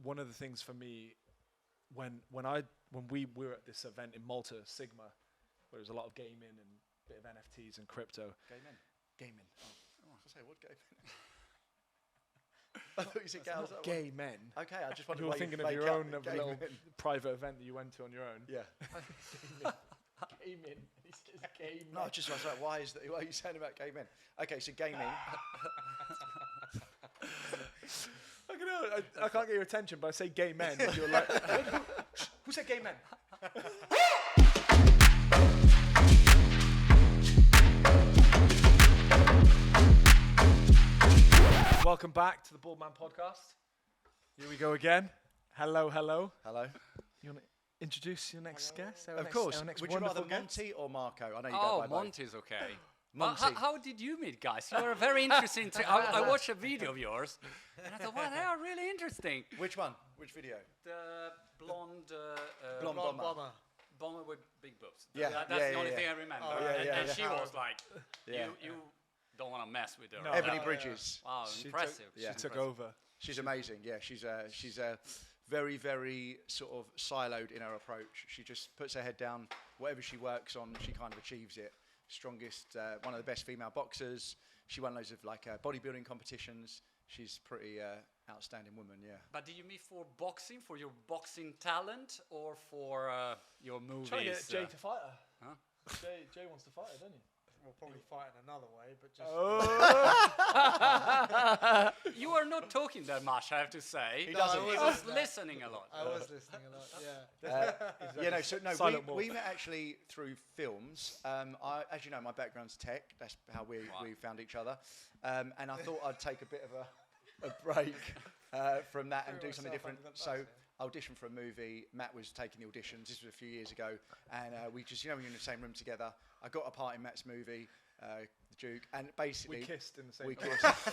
one of the things for me when we were at this event in Malta, Sigma, where there was a lot of gaming and a bit of NFTs and crypto. Gaming. Oh, I was going to say, what gaming? I thought you said gals. Gay men. Okay, I just wondered You were why thinking you of your make own up little gaming. private event that you went to on your own. Yeah. Gaming. He says gaming. No, I just was like, why are you saying about gay men? Okay, so gaming. I can't get your attention, but I say gay men. You're like, who said gay men? Welcome back to the Bald Man Podcast. Here we go again. Hello. Hello. You want to introduce your next guest? Of course. Would you rather Monte or Marco? I know you go by both. Monte's okay. Monte. How did you meet, guys? You were very interesting. I watched a video of yours, and I thought, wow, they are really interesting. Which one? Which video? The blonde bomber. Bomber with big boobs. Yeah. That's the only thing I remember. And she was like, Yeah. you don't want to mess with her. No. Ebony Bridges. Wow, She impressive. She took over. She's amazing. Yeah, she's very, very sort of siloed in her approach. She just puts her head down. Whatever she works on, she kind of achieves it. Strongest, one of the best female boxers. She won loads of bodybuilding competitions. She's pretty outstanding woman. Yeah. But did you meet for boxing, for your boxing talent, or for your movies? Trying to get Jay to fight her. Huh? Jay wants to fight her, doesn't he? We'll probably fight in another way, but just... You are not talking that much, I have to say. He doesn't. He was listening a lot. I was listening a lot, yeah. We met actually through films. As you know, my background's tech. That's how we found each other. And I thought I'd take a bit of a break from that and do something different. So I auditioned for a movie. Matt was taking the auditions. This was a few years ago. And we just, when you're in the same room together, I got a part in Matt's movie, The Duke, and basically... We kissed in the same We room. kissed.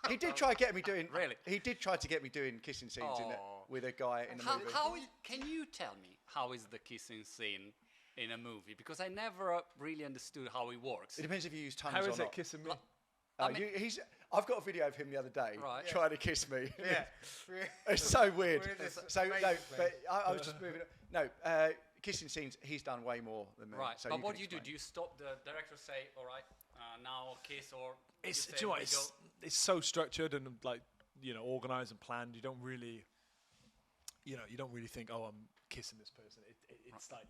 He did try to get me doing... Really? He did try to get me doing kissing scenes with a guy in the movie. Can you tell me how is the kissing scene in a movie? Because I never really understood how it works. It depends if you use tongues How or is not. it kissing me? I've got a video of him the other day trying to kiss me. Yeah. It's so weird. I was just moving on. No, kissing scenes, he's done way more than me. Right, So but what can do you do? explain. Do you stop the director, say, all right, now kiss, or... It's, you do say, you know what, we it's so structured and organized and planned. You don't really, you don't really think, oh, I'm kissing this person. It's like,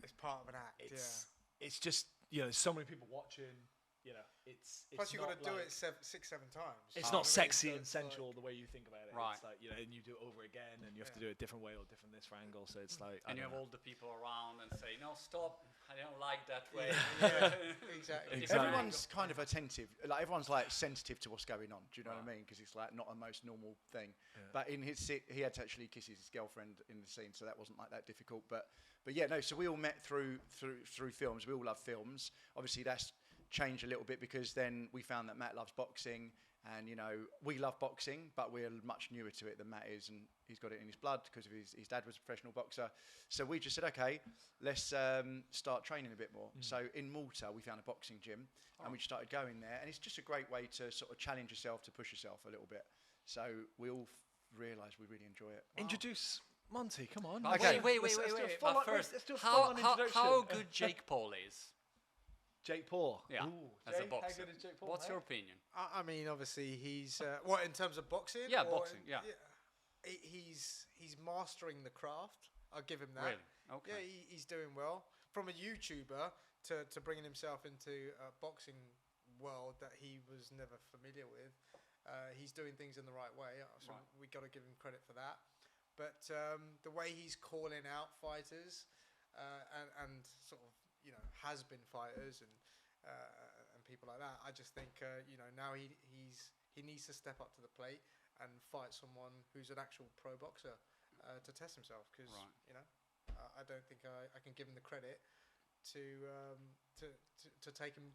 It's part of an act, it's just, there's so many people watching. It's Plus, you've got to do like- it 6-7 times. It's You not know what I mean? sexy So and it's sensual like- the way you think about it. Right. It's like, and you do it over again, and you have to do it a different way or different this for angle. So it's like, And you have all the people around and say, no, stop, I don't like that way. Exactly. Everyone's kind of attentive. Like everyone's like sensitive to what's going on. Do you know what I mean? Because it's like not a most normal thing. Yeah. But in his he had to actually kiss his girlfriend in the scene, so that wasn't like that difficult. But yeah, no. So we all met through films. We all love films. Obviously, that's changed a little bit because then we found that Matt loves boxing, and we love boxing, but we're much newer to it than Matt is, and he's got it in his blood because of his dad was a professional boxer. So we just said, okay, let's start training a bit more. So in Malta we found a boxing gym, and we started going there, and it's just a great way to sort of challenge yourself, to push yourself a little bit. So we all realised we really enjoy it. Introduce Monte. Come on. But Okay. Wait. Let's do a But full-on- first, let's do a how full-on introduction. how good Jake Paul is? Jake Paul. Yeah, Ooh, as a Jay, boxer. How good is Jake Paul? What's mate? your opinion? I mean, obviously, he's... what, in terms of boxing? Yeah, or boxing, yeah. He's mastering the craft. I'll give him that. Really? Okay. Yeah, he's doing well. From a YouTuber to bringing himself into a boxing world that he was never familiar with, he's doing things in the right way. So we got to give him credit for that. But the way he's calling out fighters and sort of has been fighters and people like that, I just think now he needs to step up to the plate and fight someone who's an actual pro boxer to test himself, because I don't think I can give him the credit to take him.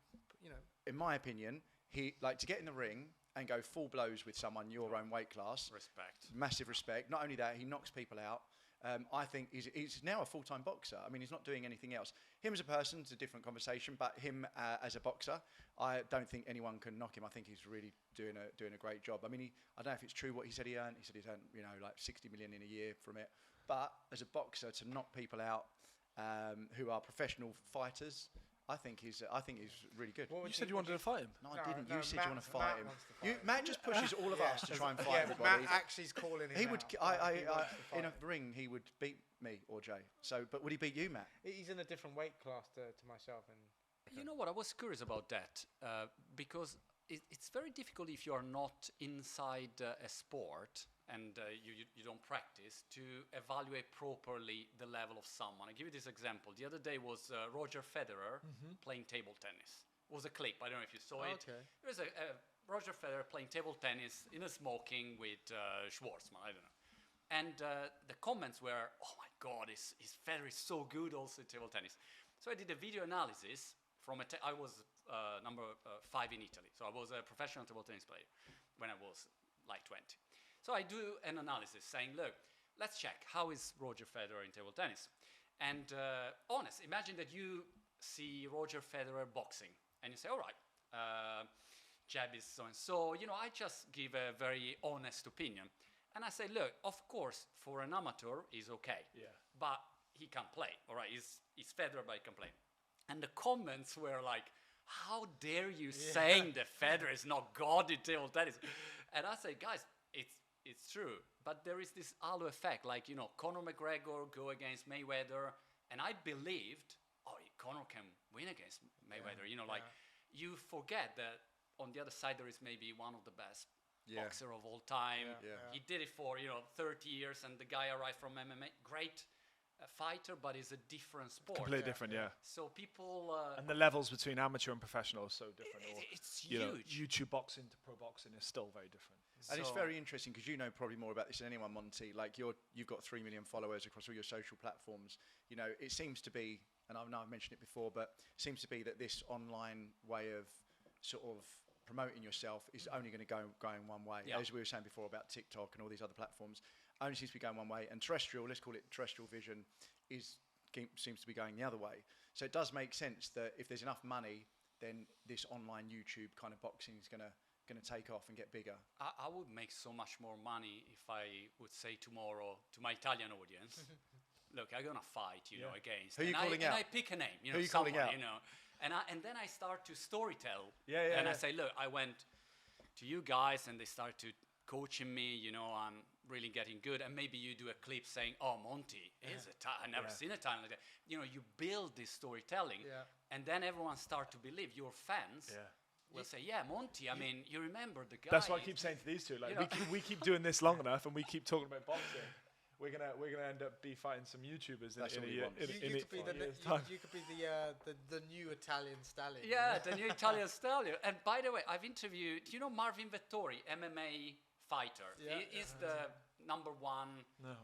In my opinion, he to get in the ring and go full blows with someone your own weight class. Respect. Massive respect. Not only that, he knocks people out. I think he's now a full-time boxer. I mean, he's not doing anything else. Him as a person is a different conversation, but him as a boxer, I don't think anyone can knock him. I think he's really doing a great job. I mean, I don't know if it's true what he said he earned. He said he's earned, like 60 million in a year from it. But as a boxer, to knock people out who are professional fighters, I think he's really good. You said you wanted to fight him. No, I didn't. You said Matt, you want to fight him. wants to fight Matt just pushes all of us to try and fight everybody. Matt actually's calling him. He would. out. He I wants to in a fight. ring, he would beat me or Jay. So, but would he beat you, Matt? He's in a different weight class to myself, and You know what? I was curious about that because it's very difficult if you are not inside a sport and you don't practice to evaluate properly the level of someone. I give you this example. The other day was Roger Federer playing table tennis. It was a clip. I don't know if you saw it. Okay. There was a Roger Federer playing table tennis in a smoking with Schwartzman. I don't know. And the comments were, "Oh my God, is Federer is so good also at table tennis." So I did a video analysis from I was number 5 in Italy. So I was a professional table tennis player when I was like 20. So I do an analysis saying, look, let's check how is Roger Federer in table tennis. And honest, imagine that you see Roger Federer boxing and you say, all right, jab is so-and-so. I just give a very honest opinion. And I say, look, of course, for an amateur, he's okay. Yeah. But he can play, all right? He's Federer, but he can play. And the comments were like, how dare you saying that Federer is not God in table tennis? And I say, guys, it's true. But there is this halo effect. Like, Conor McGregor go against Mayweather. And I believed, Conor can win against Mayweather. You forget that on the other side, there is maybe one of the best boxer of all time. He did it for 30 years, and the guy arrived from MMA. Great fighter, but it's a different sport. Completely different, yeah. So people And the levels between amateur and professional are so different. it's huge. YouTube boxing to pro boxing is still very different. And it's very interesting because you know probably more about this than anyone, Monty. Like you've got 3 million followers across all your social platforms. It seems to be, and I know I've mentioned it before, but it seems to be that this online way of sort of promoting yourself is only going to going one way. Yeah. As we were saying before about TikTok and all these other platforms, only seems to be going one way. And terrestrial, let's call it terrestrial vision, seems to be going the other way. So it does make sense that if there's enough money, then this online YouTube kind of boxing is going to take off and get bigger. I would make so much more money if I would say tomorrow to my Italian audience, look, I'm going to fight, against. Who are you calling out? And I pick a name, Who are you calling out? And then I start to storytell. Yeah. I say, look, I went to you guys and they start to coaching me, I'm really getting good. And maybe you do a clip saying, oh, Monty is I've never seen a talent like that. You build this storytelling and then everyone start to believe your fans. Will say, yeah, Monty. I mean, you remember the guy. That's what I keep saying to these two. Like, we keep doing this long enough, and we keep talking about boxing. We're gonna end up fighting some YouTubers in a year. You could be the new Italian stallion. Yeah, the new Italian stallion. And by the way, I've interviewed. Do you know Marvin Vettori, MMA fighter? He is the number 1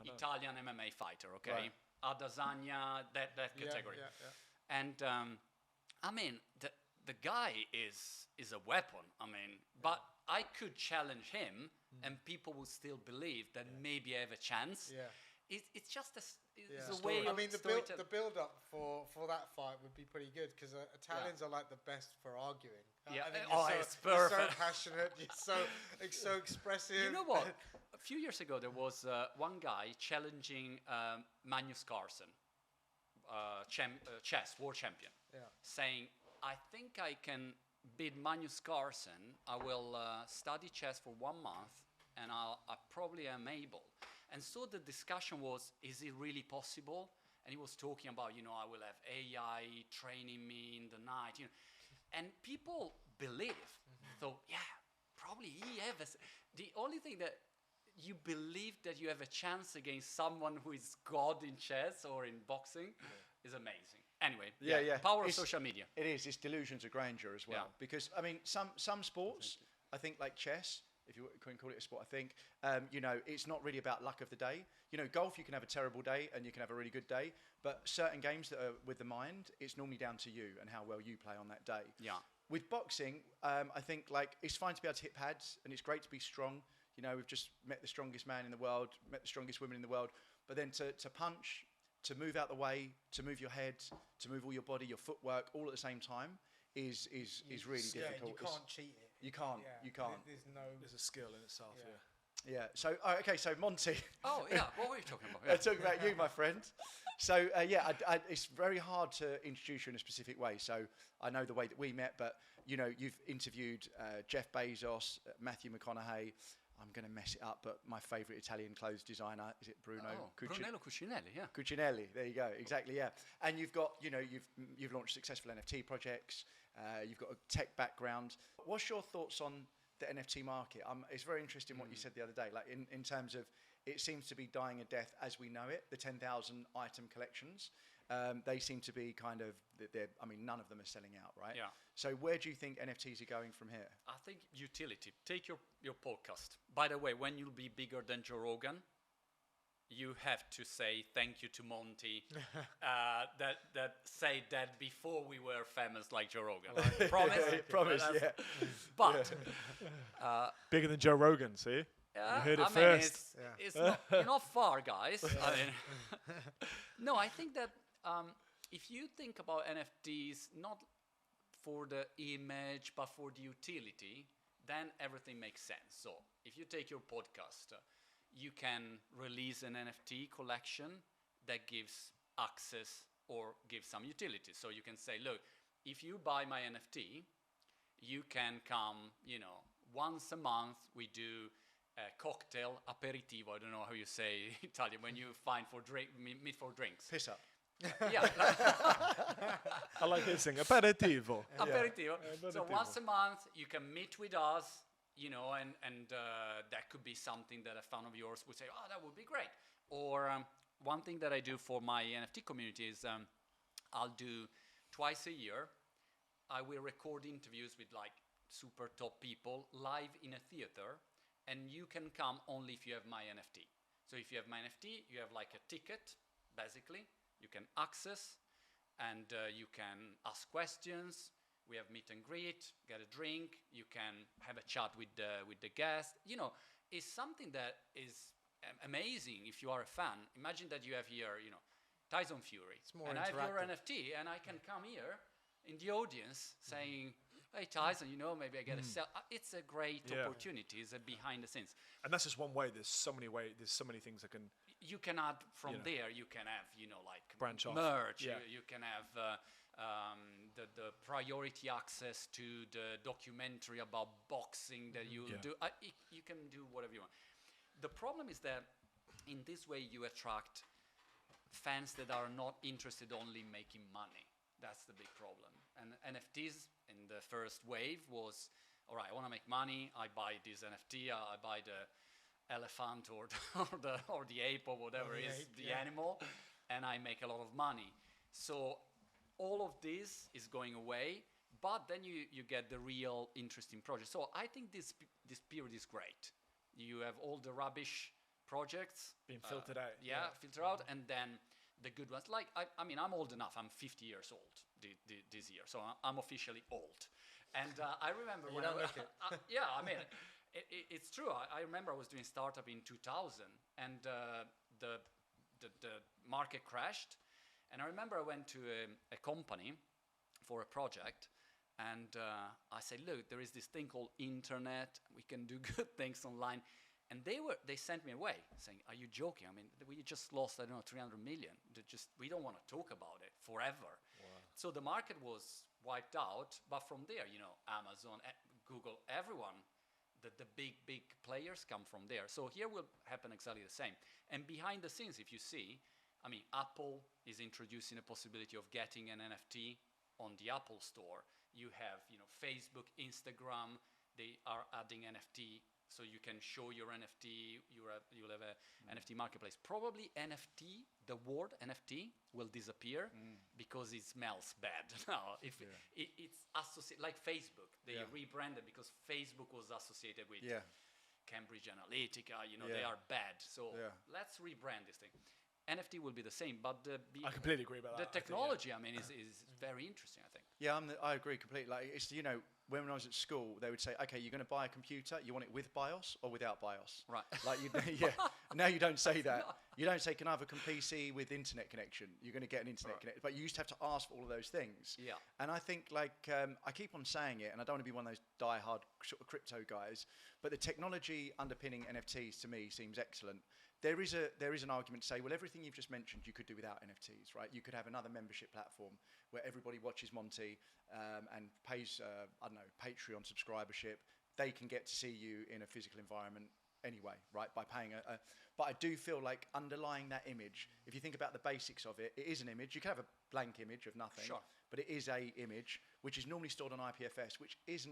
Italian MMA fighter. Okay, Adesanya, that category. And I mean the guy is a weapon. I mean, but I could challenge him, and people would still believe that maybe I have a chance. It's just a way. I mean, of the build up for that fight would be pretty good because Italians are like the best for arguing. Yeah, I think it's perfect. You're so passionate. You're so expressive. You know what? A few years ago, there was one guy challenging Magnus Carlsen, chess world champion, saying, I think I can beat Magnus Carlsen. I will study chess for 1 month, and I probably am able. And so the discussion was, is it really possible? And he was talking about, I will have AI training me in the night. And people believe. So, yeah, probably he has. The only thing that you believe that you have a chance against someone who is God in chess or in boxing is amazing. Anyway, power of social media. It is. It's delusions of grandeur as well. Because, I mean, some sports, I think like chess, if you can call it a sport, I think, it's not really about luck of the day. Golf, you can have a terrible day and you can have a really good day. But certain games that are with the mind, it's normally down to you and how well you play on that day. Yeah. With boxing, I think, it's fine to be able to hit pads and it's great to be strong. You know, we've just met the strongest man in the world, met the strongest women in the world. But then to punch, to move out the way, to move your head, to move all your body, your footwork, all at the same time is really difficult. You can't cheat it. You can't. Yeah. You can't. There's a skill in itself. Yeah. Yeah. So okay. So Monty. Oh yeah. What were you talking about? I'm talking about you, my friend. So it's very hard to introduce you in a specific way. So I know the way that we met, but you know, you've interviewed Jeff Bezos, Matthew McConaughey. I'm going to mess it up, but my favourite Italian clothes designer, is it Bruno? Brunello Cucinelli, yeah. Cucinelli, there you go, exactly, yeah. And you've got, you know, you've launched successful NFT projects. You've got a tech background. What's your thoughts on the NFT market? It's very interesting what you said the other day, like in terms of it seems to be dying a death as we know it. The 10,000 item collections, they seem to be kind of, none of them are selling out, right? Yeah. So where do you think NFTs are going from here? I think utility. Take your podcast. By the way, when you'll be bigger than Joe Rogan, you have to say thank you to Monty that said that before we were famous like Joe Rogan. Right? Promise? Promise, yeah. But Bigger than Joe Rogan, see? Yeah, You heard it I mean, first. it's not, you're not far, guys. I mean, no, I think that if you think about NFTs, not for the image, but for the utility, then everything makes sense. So if you take your podcast, you can release an NFT collection that gives access or gives some utility. So you can say, look, if you buy my NFT, you can come, you know, once a month we do a cocktail aperitivo. I don't know how you say Italian when you meet for drinks. Piss up. Yeah. I like his thing. Aperitivo. Aperitivo. Yeah. So once a month you can meet with us, you know, and that could be something that a fan of yours would say, oh, that would be great. Or one thing that I do for my NFT community is I'll do twice a year. I will record interviews with like super top people live in a theater, and you can come only if you have my NFT. So if you have my NFT, you have like a ticket, basically. You can access, and you can ask questions. We have meet and greet, get a drink. You can have a chat with the guest. You know, it's something that is amazing if you are a fan. Imagine that you have here, you know, Tyson Fury. It's more and I have your interactive. NFT, and I can come here in the audience saying, hey, Tyson, you know, maybe I get a sell. It's a great opportunity. It's a behind the scenes. And that's just one way. There's so many ways. There's so many things that can. You can add from You know. there. You can have, you know, like Branch off. merch. Yeah. You can have the priority access to the documentary about boxing that you do. You can do whatever you want. The problem is that in this way you attract fans that are not interested only in making money. That's the big problem. And NFTs in the first wave was, all right, I want to make money. I buy this NFT. I buy the elephant or the ape or whatever the animal, and I make a lot of money. So all of this is going away, but then you get the real interesting project. So I think this period is great. You have all the rubbish projects Being filtered out. filter out, and then the good ones. Like I mean, I'm old enough. I'm 50 years old this year, so I'm officially old. And I remember You when don't look it. yeah, I mean, it's true. I remember I was doing startup in 2000, and the market crashed. And I remember I went to a company for a project, and I said, look, there is this thing called internet. We can do good things online. And they sent me away saying, are you joking? I mean, we just lost, I don't know, 300 million. We don't want to talk about it forever. Wow. So the market was wiped out. But from there, you know, Amazon, Google, everyone, the big players come from there. So here will happen exactly the same. And behind the scenes, if you see, I mean, Apple is introducing a possibility of getting an NFT on the Apple Store. You have, you know, Facebook, Instagram, they are adding NFT. So you can show your NFT, you'll have a NFT marketplace. Probably NFT, the word NFT will disappear because it smells bad now. If it's associated, like Facebook, they rebranded because Facebook was associated with Cambridge Analytica, you know, they are bad. So let's rebrand this thing. NFT will be the same, but I completely agree about the that. technology, I mean, is very interesting, I think. Yeah, I agree completely. Like, it's, you know, when I was at school, they would say, okay, you're going to buy a computer, you want it with BIOS or without BIOS? Right. Like, yeah. Now you don't say that. You don't say, can I have a PC with internet connection? You're going to get an internet connection. But you used to have to ask for all of those things. Yeah. And I think, like, I keep on saying it, and I don't want to be one of those die-hard sort of crypto guys, but the technology underpinning NFTs to me seems excellent. There is an argument to say, well, everything you've just mentioned you could do without NFTs, right? You could have another membership platform where everybody watches Monte and pays, I don't know, Patreon subscribership. They can get to see you in a physical environment anyway, right? By paying but I do feel like underlying that image, if you think about the basics of it, it is an image. You can have a blank image of nothing, but it is a image which is normally stored on IPFS, which is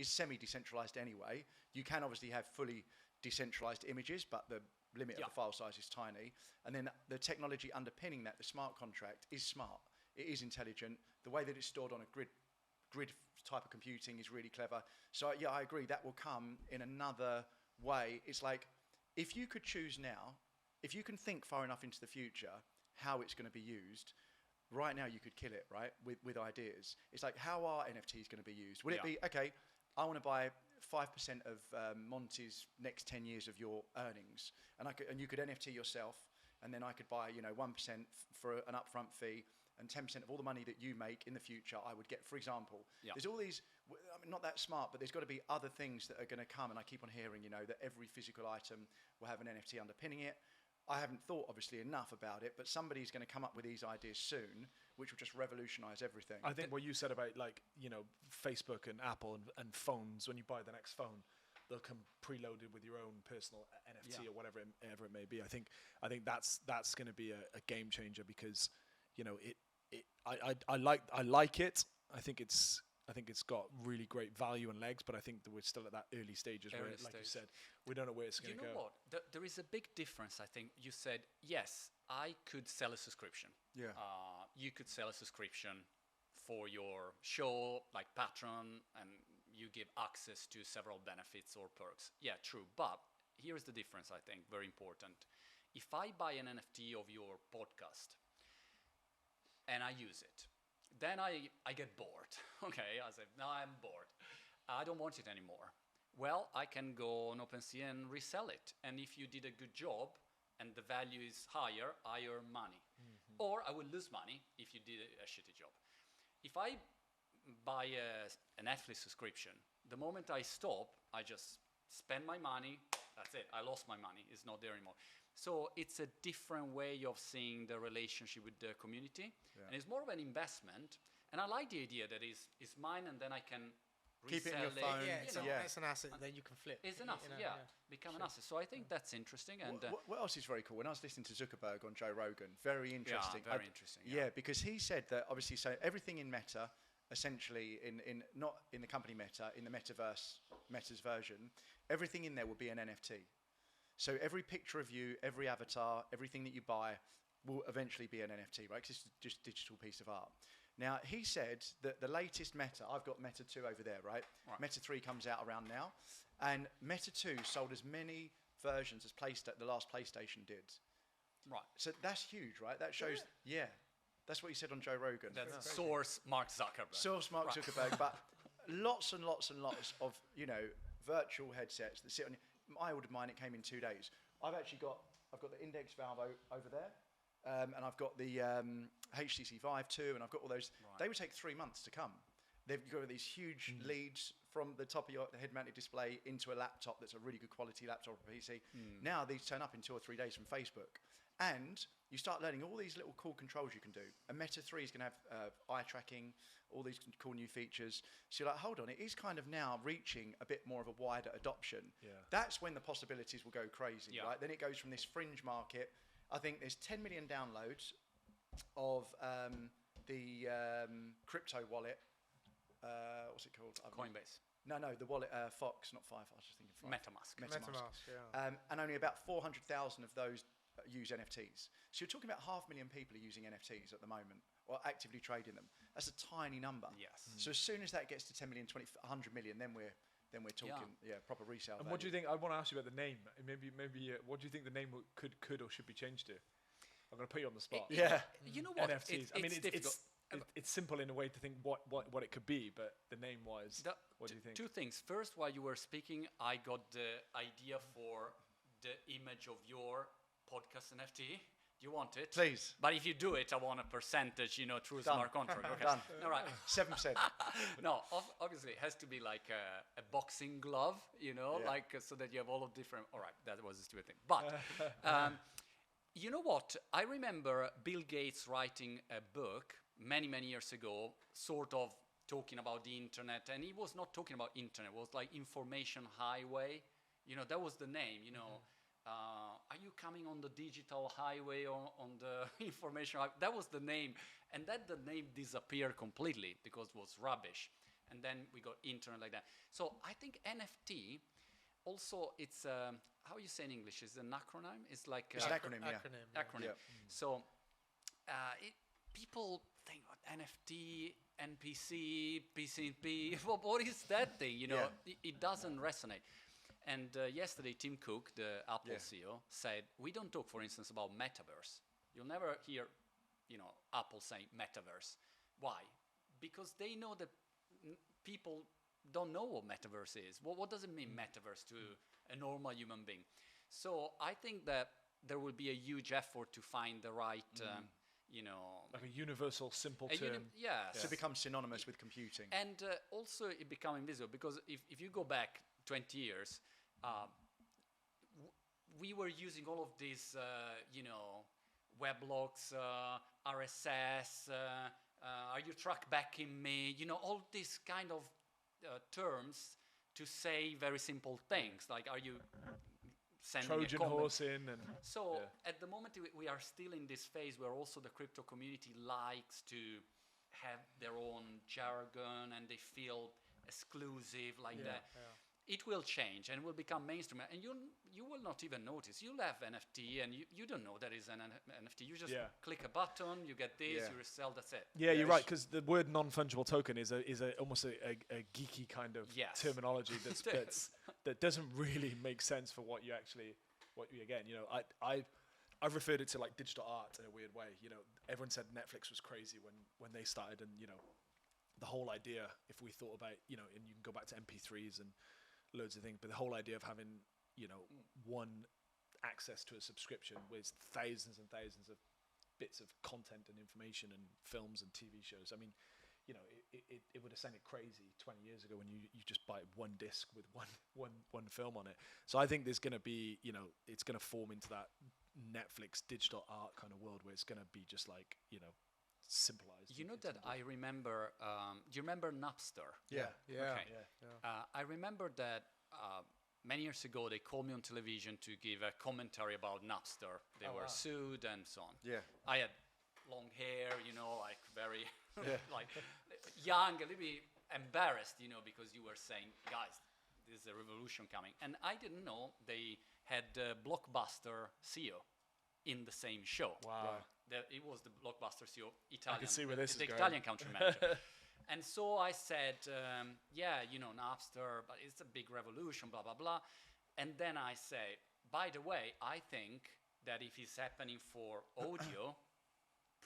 semi-decentralized anyway. You can obviously have fully decentralized images, but the limit of the file size is tiny. And then the technology underpinning that, the smart contract, is smart. It is intelligent. The way that it's stored on a grid type of computing is really clever. So yeah, I agree, that will come in another way. It's like, if you could choose now, if you can think far enough into the future how it's going to be used, right now you could kill it, right, with ideas. It's like, how are NFTs going to be used? Would it be, okay, I want to buy 5% of Monte's next 10 years of your earnings, and you could NFT yourself, and then I could buy 1% for an upfront fee, and 10% of all the money that you make in the future I would get, for example. There's all these, I mean, not that smart, but there's got to be other things that are going to come, and I keep on hearing, that every physical item will have an NFT underpinning it. I haven't thought, obviously, enough about it, but somebody's going to come up with these ideas soon, which will just revolutionize everything. I think what you said about, like, Facebook and Apple and phones, when you buy the next phone, they'll come preloaded with your own personal NFT or whatever it may be. I think that's going to be a game changer, because I like it. I think it's got really great value and legs, but I think that we're still at that early stages where, like you said, we don't know where it's going to go. You know what? There is a big difference, I think. You said, yes, I could sell a subscription. Yeah. You could sell a subscription for your show, like Patreon, and you give access to several benefits or perks. Yeah, true. But here's the difference, I think, very important. If I buy an NFT of your podcast and I use it, then I get bored. Okay, I say, no, I'm bored. I don't want it anymore. Well, I can go on OpenSea and resell it. And if you did a good job and the value is higher, I earn money. Mm-hmm. Or I will lose money if you did a shitty job. If I buy a Netflix subscription, the moment I stop, I just spend my money. That's it. I lost my money. It's not there anymore. So it's a different way of seeing the relationship with the community. Yeah. And it's more of an investment. And I like the idea that it's mine, and then I can keep it in your phone. Yeah, it's an asset that you can flip. It's an asset, become an asset. So I think that's interesting. And what else is very cool? When I was listening to Zuckerberg on Joe Rogan, very interesting. Yeah, very interesting. Yeah, because he said that obviously, so everything in Meta, essentially in not in the company Meta, in the metaverse, Meta's version, everything in there will be an NFT. So every picture of you, every avatar, everything that you buy will eventually be an NFT, right? Because it's just a digital piece of art. Now, he said that the latest Meta, I've got Meta 2 over there, right? Meta 3 comes out around now. And Meta 2 sold as many versions as the last PlayStation did. Right. So that's huge, right? That shows, that's what he said on Joe Rogan. That's source Mark Zuckerberg. Source Mark Zuckerberg, but lots and lots and lots of, virtual headsets that sit on. I ordered mine, it came in 2 days. I've got the Index Valve over there. And I've got the HTC Vive 2, and I've got all those. Right. They would take 3 months to come. They've got these huge leads from the top of your head-mounted display into a laptop that's a really good quality laptop or PC. Now these turn up in 2 or 3 days from Facebook. And you start learning all these little cool controls you can do. And Meta 3 is going to have eye tracking, all these cool new features. So you're like, hold on, it is kind of now reaching a bit more of a wider adoption. Yeah. That's when the possibilities will go crazy, right? Then it goes from this fringe market. I think there's 10 million downloads of the crypto wallet. What's it called? Coinbase. No, the wallet, Fox, not Five. I was just thinking Five. MetaMask, yeah. And only about 400,000 of those use NFTs. So you're talking about 500,000 people are using NFTs at the moment, or actively trading them. That's a tiny number. Yes. So as soon as that gets to 10 million, 100 million, then we're talking proper resale And value. what do you think? I want to ask you about the name. Maybe what do you think the name could or should be changed to? I'm going to put you on the spot. You know what? NFTs. It's difficult. it's simple in a way to think what it could be, but the name-wise, what do you think? Two things. First, while you were speaking, I got the idea for the image of your podcast NFT. Do you want it? Please. But if you do it, I want a percentage, through Done. smart contract. Okay. Done. All right. 7%. No, obviously it has to be like a boxing glove, so that you have all of different. All right, that was a stupid thing. But you know what? I remember Bill Gates writing a book many, many years ago, sort of talking about the internet, and he was not talking about internet. It was like information highway. That was the name. Are you coming on the digital highway or on the information highway? That was the name. And then the name disappeared completely because it was rubbish. And then we got internet like that. So I think NFT, also it's, how you say in English? Is it an acronym? It's like... It's an acronym, yeah. Acronym. Yeah. So people think NFT, NPC, PCP, what is that thing? It doesn't resonate. And yesterday, Tim Cook, the Apple CEO, said, we don't talk, for instance, about metaverse. You'll never hear, Apple saying metaverse. Why? Because they know that people don't know what metaverse is. What does it mean, metaverse, to a normal human being? So I think that there will be a huge effort to find the right, like a universal, simple term. To become synonymous with computing. And also it become invisible, because if you go back 20 years, we were using all of these, weblogs, RSS, are you track backing me? All these kind of terms to say very simple things, like are you sending Trojan a comment? horse in. And so at the moment we are still in this phase where also the crypto community likes to have their own jargon and they feel exclusive like that. Yeah. It will change and will become mainstream, and you will not even notice. You'll have NFT and you don't know that is an NFT. You just click a button, you get this, you resell, that's it. Yeah, you're right, because the word non-fungible token is almost a geeky kind of terminology that doesn't really make sense for what you again. I've referred it to like digital art in a weird way. Everyone said Netflix was crazy when they started, and the whole idea, if we thought about, and you can go back to MP3s and loads of things, but the whole idea of having, one access to a subscription with thousands and thousands of bits of content and information and films and TV shows. I mean, it would have sounded crazy 20 years ago when you just buy one disc with one film on it. So I think there's going to be, it's going to form into that Netflix digital art kind of world where it's going to be just like, simplified. That I remember. Do you remember Napster? Yeah. I remember that many years ago they called me on television to give a commentary about Napster. They were sued and so on. Yeah. I had long hair, like very like young, a little bit embarrassed, because you were saying, guys, there's a revolution coming, and I didn't know they had Blockbuster CEO in the same show. Wow. It was the Blockbuster CEO, Italian. I can see where this is the going. Italian country manager. And so I said, Napster, but it's a big revolution, blah, blah, blah. And then I say, by the way, I think that if it's happening for audio,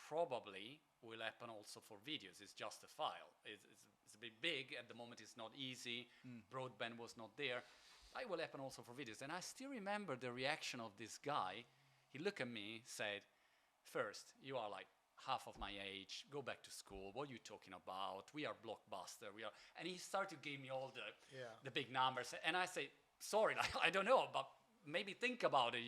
probably will happen also for videos. It's just a file. It's a bit big. At the moment, it's not easy. Broadband was not there. It will happen also for videos. And I still remember the reaction of this guy. He looked at me, said, first, you are like half of my age, go back to school, what are you talking about? We are Blockbuster, and he started to give me all the big numbers, and I say, sorry, I don't know, but maybe think about it,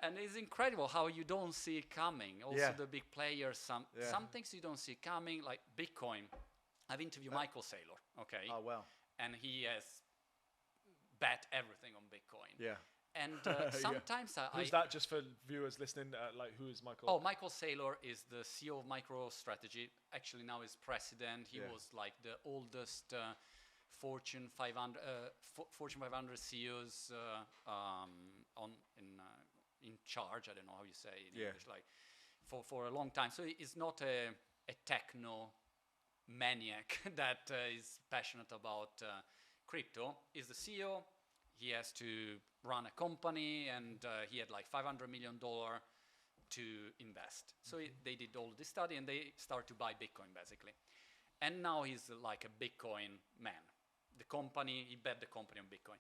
And it's incredible how you don't see it coming. Also the big players, some things you don't see coming, like Bitcoin. I've interviewed Michael Saylor, okay? Oh, wow. And he has bet everything on Bitcoin. Yeah. And sometimes Who's that, just for viewers listening? Who is Michael? Oh, Michael Saylor is the CEO of MicroStrategy. Actually, now he's president. He was like the oldest Fortune 500 CEOs in charge. I don't know how you say it in English. Like for a long time. So he's not a techno maniac that is passionate about crypto. He's the CEO. He has to run a company, and he had like $500 million to invest. So they did all this study and they started to buy Bitcoin basically. And now he's like a Bitcoin man. The company, he bet the company on Bitcoin.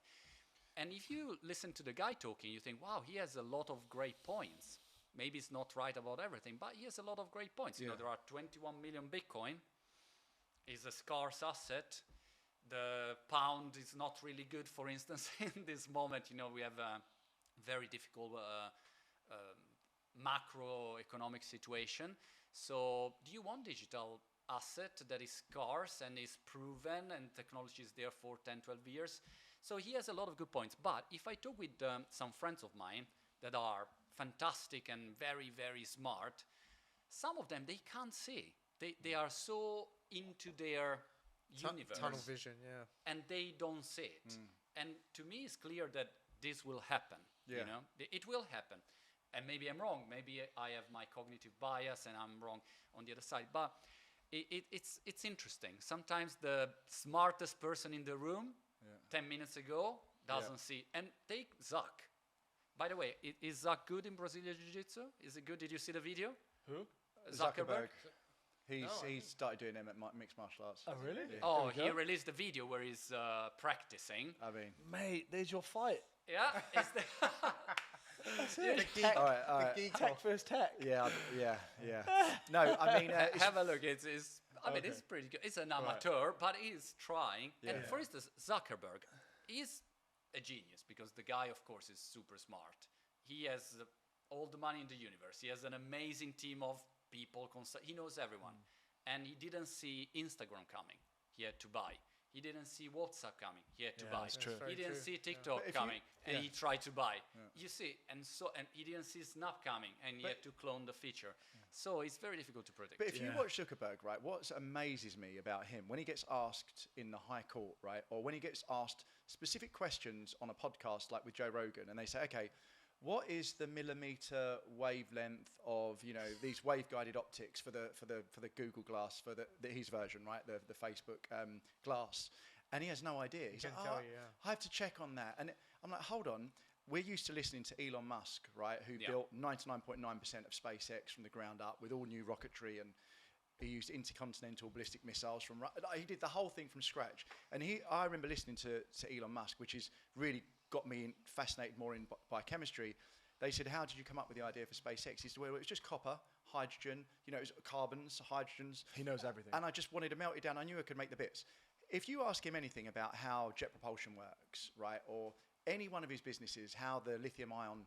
And if you listen to the guy talking, you think, wow, he has a lot of great points. Maybe it's not right about everything, but he has a lot of great points. You know, there are 21 million Bitcoin. It's a scarce asset. The pound is not really good, for instance, in this moment. You know, we have a very difficult macroeconomic situation. So do you want digital asset that is scarce and is proven and technology is there for 10, 12 years? So he has a lot of good points. But if I talk with some friends of mine that are fantastic and very, very smart, some of them, they can't see. They are so into their universe. Tunnel vision, yeah. And they don't see it. And to me, it's clear that this will happen. You know, it will happen. And maybe I'm wrong. Maybe I have my cognitive bias and I'm wrong on the other side. But it's interesting. Sometimes the smartest person in the room 10 minutes ago doesn't see. And take Zuck. By the way, is Zuck good in Brazilian Jiu-Jitsu? Is it good? Did you see the video? Who? Zuckerberg. He's started doing mixed martial arts. Oh, really? Yeah. Oh, he released a video where he's practicing. I mean, Mate, there's your fight. Yeah, it's the That's it. Geek, all right. the geek Tech off. versus tech. Yeah. No, I mean, have a look. It's I mean, it's pretty good. It's an amateur, but he's trying. And for instance, Zuckerberg is a genius because the guy, of course, is super smart. He has all the money in the universe. He has an amazing team of people. He knows everyone. And he didn't see Instagram coming. He had to buy. He didn't see WhatsApp coming. He had to buy. That's true. He didn't see TikTok But coming, and he tried to buy. You see, and he didn't see Snap coming, and he had to clone the feature. So it's very difficult to predict. But if you watch Zuckerberg, right, what amazes me about him, when he gets asked in the High Court, right, or when he gets asked specific questions on a podcast like with Joe Rogan, and they say, okay, what is the millimeter wavelength of, you know, these waveguided optics for the Google Glass, for his version, right, the Facebook Glass, and he has no idea. He's like, tell you, I have to check on that, and I'm like, hold on. We're used to listening to Elon Musk, right, who built 99.9% of SpaceX from the ground up with all new rocketry, and he used intercontinental ballistic missiles from. He did the whole thing from scratch, and I remember listening to Elon Musk, which is really got me fascinated more in biochemistry. They said, how did you come up with the idea for SpaceX? He said, well, it was just copper, hydrogen, you know, it was carbons, hydrogens. He knows everything. And I just wanted to melt it down. I knew I could make the bits. If you ask him anything about how jet propulsion works, right, or any one of his businesses, how the lithium ion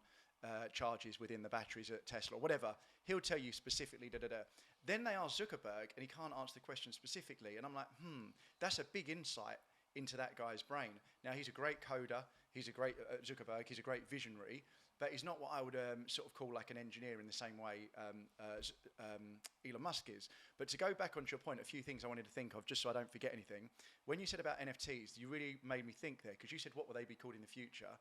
charges within the batteries at Tesla or whatever, he'll tell you specifically Then they ask Zuckerberg and he can't answer the question specifically. And I'm like, that's a big insight into that guy's brain. Now, he's a great coder. He's a great, Zuckerberg, he's a great visionary, but he's not what I would sort of call like an engineer in the same way Elon Musk is. But to go back onto your point, a few things I wanted to think of, just so I don't forget anything. When you said about NFTs, you really made me think there, because you said, what will they be called in the future?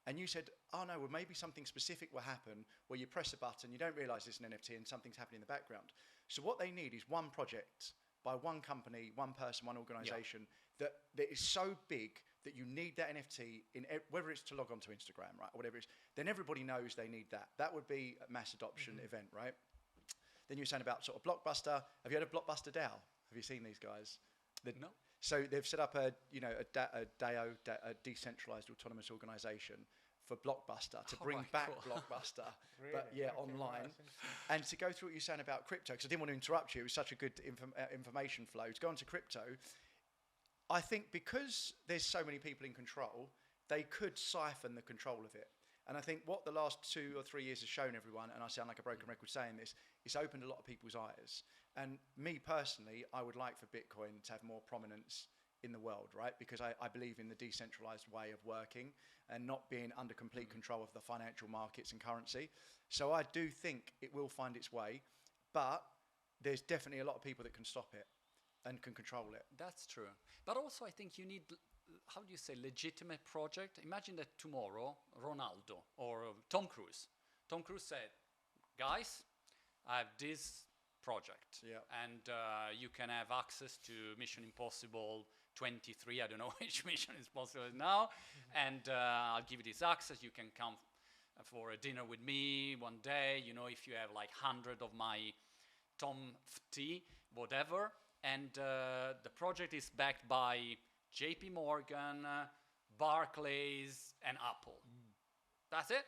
And you said, oh no, well maybe something specific will happen where you press a button, you don't realise it's an NFT and something's happening in the background. So what they need is one project by one company, one person, one organisation that is so big that you need that NFT, whether it's to log on to Instagram, right, or whatever it is, then everybody knows they need that. That would be a mass adoption event, right? Then you were saying about sort of Blockbuster. Have you heard of Blockbuster DAO? Have you seen these guys? No. So they've set up a DAO, a decentralized autonomous organisation for Blockbuster to bring back Blockbuster, Really? but Okay, online. right, And to go through what you're saying about crypto, because I didn't want to interrupt you, it was such a good information flow. To go on to crypto, I think because there's so many people in control, they could siphon the control of it. And I think what the last 2 or 3 years has shown everyone, and I sound like a broken record saying this, it's opened a lot of people's eyes. And me personally, I would like for Bitcoin to have more prominence in the world, right? Because I believe in the decentralized way of working and not being under complete control of the financial markets and currency. So I do think it will find its way, but there's definitely a lot of people that can stop it and can control it. That's true. But also I think you need, how do you say, legitimate project. Imagine that tomorrow Ronaldo or Tom Cruise said, guys, I have this project and you can have access to Mission Impossible 23, I don't know which Mission Impossible is now, and I'll give you this access, you can come for a dinner with me one day, you know, if you have like 100 of my Tom T, whatever, and the project is backed by JP Morgan, Barclays, and Apple. That's it.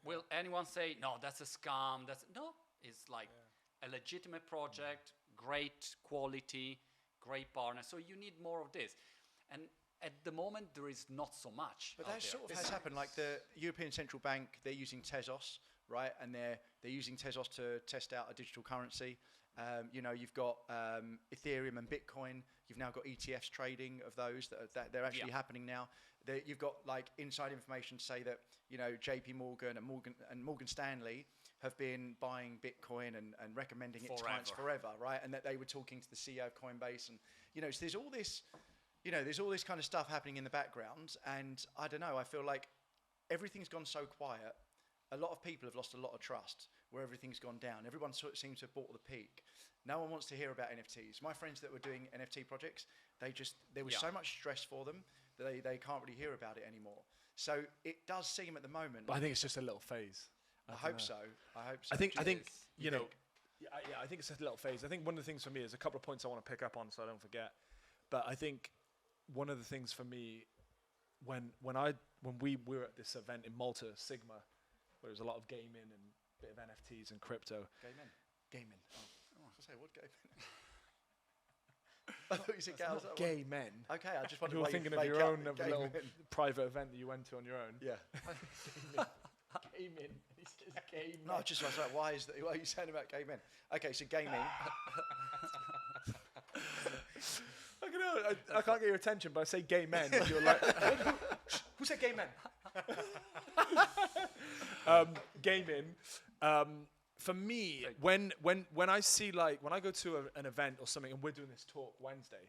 Will anyone say, no, that's a scam? No, it's like a legitimate project, great quality, great partner. So you need more of this. And at the moment, there is not so much. But that sort of has happened. Like the European Central Bank, they're using Tezos, right? And they're using Tezos to test out a digital currency. You know, you've got Ethereum and Bitcoin. You've now got ETFs trading of those that they're actually happening now. You've got like inside information to say that, you know, JP Morgan and Morgan Stanley have been buying Bitcoin and recommending it to clients forever, right? And that they were talking to the CEO of Coinbase, and you know, so there's all this, you know, there's all this kind of stuff happening in the background. And I don't know, I feel like everything's gone so quiet. A lot of people have lost a lot of trust where everything's gone down. Everyone sort of seems to have bought the peak. No one wants to hear about NFTs. My friends that were doing NFT projects, there was so much stress for them that they can't really hear about it anymore. So it does seem at the moment. But I think it's just a little phase. I hope so. I think you know, I think it's a little phase. I think one of the things for me is a couple of points I want to pick up on so I don't forget. But I think one of the things for me when we were at this event in Malta, Sigma, where there was a lot of gaming and a bit of NFTs and crypto. Gaming. Oh, I was going to say, what gaming? I thought you said gay men. Okay, I just wondered you were thinking of your own little private event that you went to on your own. Yeah. Gay men. He says gay men. No, I was like, why are you saying about gay men? Okay, so gaming. I can't get your attention, but I say gay men. And you're like, who said gay men? Gaming. For me, when I see when I go to an event or something, and we're doing this talk Wednesday,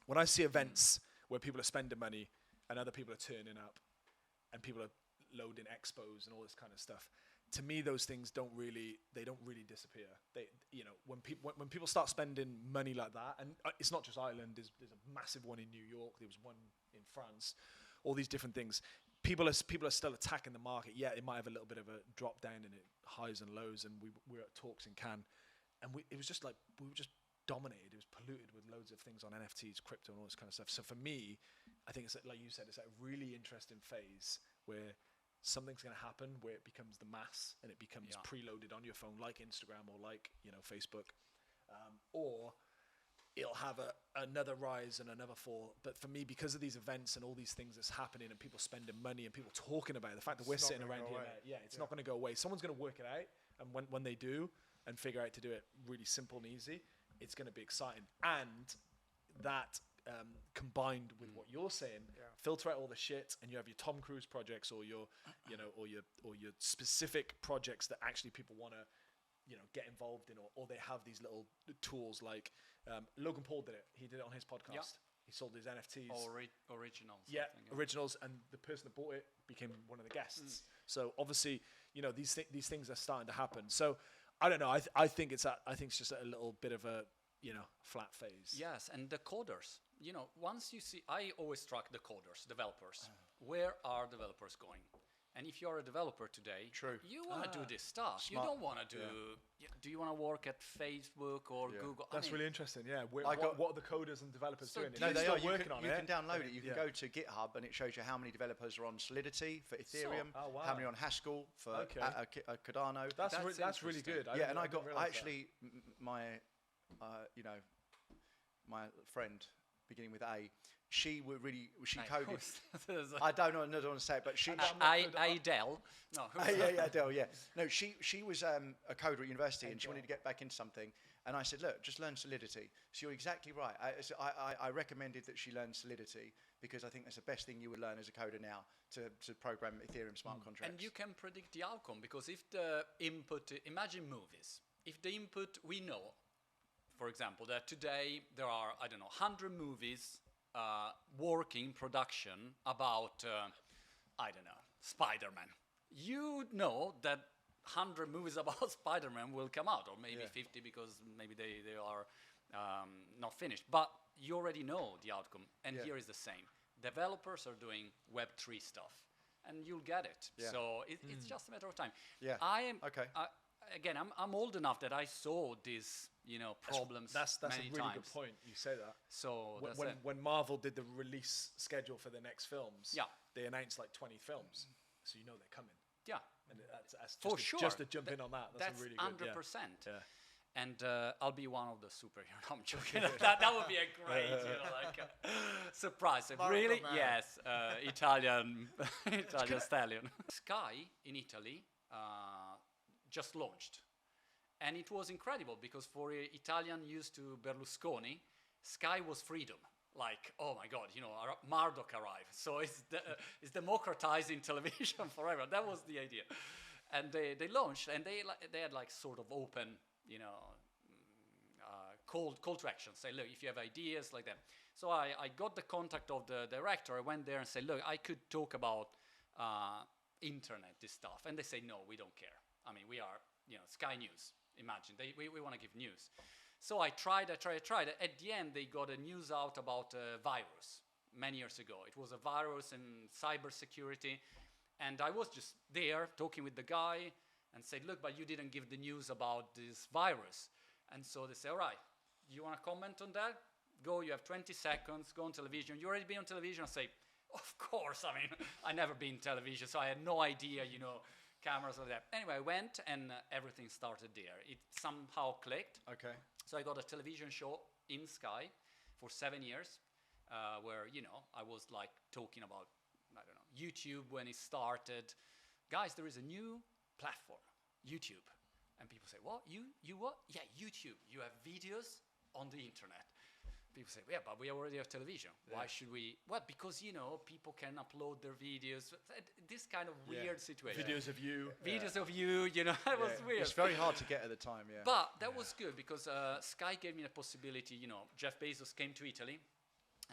when I see events where people are spending money and other people are turning up, and people are loading expos and all this kind of stuff, to me those things don't really disappear. They, you know, when people start spending money like that, and it's not just Ireland. There's a massive one in New York. There was one in France. All these different things. People are still attacking the market. Yeah, it might have a little bit of a drop down in it, highs and lows. And we were at talks in Cannes, and it was just like we were just dominated. It was polluted with loads of things on NFTs, crypto, and all this kind of stuff. So for me, I think it's like you said, it's a really interesting phase where something's going to happen where it becomes the mass and it becomes preloaded on your phone, like Instagram or like, you know, Facebook, or it'll have another rise and another fall. But for me, because of these events and all these things that's happening and people spending money and people talking about it, the fact that we're sitting around here, it's not going to go away. Someone's going to work it out. And when they do and figure out to do it really simple and easy, it's going to be exciting. And that combined with what you're saying, filter out all the shit, and you have your Tom Cruise projects or your, you know, or your specific projects that actually people want to, you know, get involved in, or they have these little tools like Logan Paul did it. He did it on his podcast. He sold his NFTs. Originals. Yeah, originals, and the person that bought it became one of the guests. So obviously, you know, these things are starting to happen. So I don't know. I think it's just a little bit of a, you know, flat phase. Yes, and the coders. You know, once you see, I always track the coders, developers. Where are developers going? And if you're a developer today, you want to do this stuff. Smart. You don't want to do. Do you want to work at Facebook or Google? That's really interesting. Yeah. What are the coders and developers doing? No, they are working on it. You can download it. You can go to GitHub, and it shows you how many developers are on Solidity for Ethereum, how many are on Haskell for Cardano. That's really good. And I actually my you know, my friend beginning with A. She coded. I don't want to say it, but she. Adele. No. Adele. Yeah. No, she was a coder at university, and she wanted to get back into something. And I said, look, just learn Solidity. So you're exactly right. I recommended that she learn Solidity because I think that's the best thing you would learn as a coder now to program Ethereum smart contracts. And you can predict the outcome because if the input, imagine movies. If the input, we know, for example, that today there are 100 movies. Working production about, Spider-Man. You know that 100 movies about Spider-Man will come out, or maybe 50 because maybe they are not finished. But you already know the outcome, and here is the same. Developers are doing Web3 stuff, and you'll get it. Yeah. So it's just a matter of time. Yeah. I am Okay. Again, I'm old enough that I saw these, problems. That's many a really times. good point. You say that. So that's when, it. when Marvel did the release schedule for the next films, Yeah. they announced like 20 films, so you know they're coming. Yeah, And that's for just sure. just to jump in on that. That's a really good. 100%. Yeah. And I'll be one of the superheroes. I'm joking. that would be a great, surprise. Marco Really? Man. Yes, Italian stallion. Sky in Italy just launched, and it was incredible because for Italian used to Berlusconi, Sky was freedom. Like, oh my God, Murdoch arrived. So it's democratizing television forever. That was the idea. And they launched, and they had like sort of open, call to action. Say, look, if you have ideas like that. So I got the contact of the director. I went there and said, look, I could talk about internet, this stuff. And they say, no, we don't care. I mean, we are, Sky News. Imagine, we want to give news. So I tried. At the end, they got a news out about a virus many years ago. It was a virus in cybersecurity. And I was just there talking with the guy and said, look, but you didn't give the news about this virus. And so they say, all right, you want to comment on that? Go, you have 20 seconds, go on television. You already been on television? I say, of course. I mean, I never been on television, so I had no idea, cameras like that. Anyway, I went and everything started there. It somehow clicked. Okay. So I got a television show in Sky for 7 years where, I was like talking about, I don't know, YouTube when it started. Guys, there is a new platform, YouTube. And people say, what? You what? Yeah, YouTube. You have videos on the internet. People say, yeah, but we already have television. Yeah. Why should we? Well, because, people can upload their videos. This kind of weird situation. Videos of you. Videos of you, it was weird. It's very hard to get at the time, yeah. But that was good because Sky gave me the possibility, Jeff Bezos came to Italy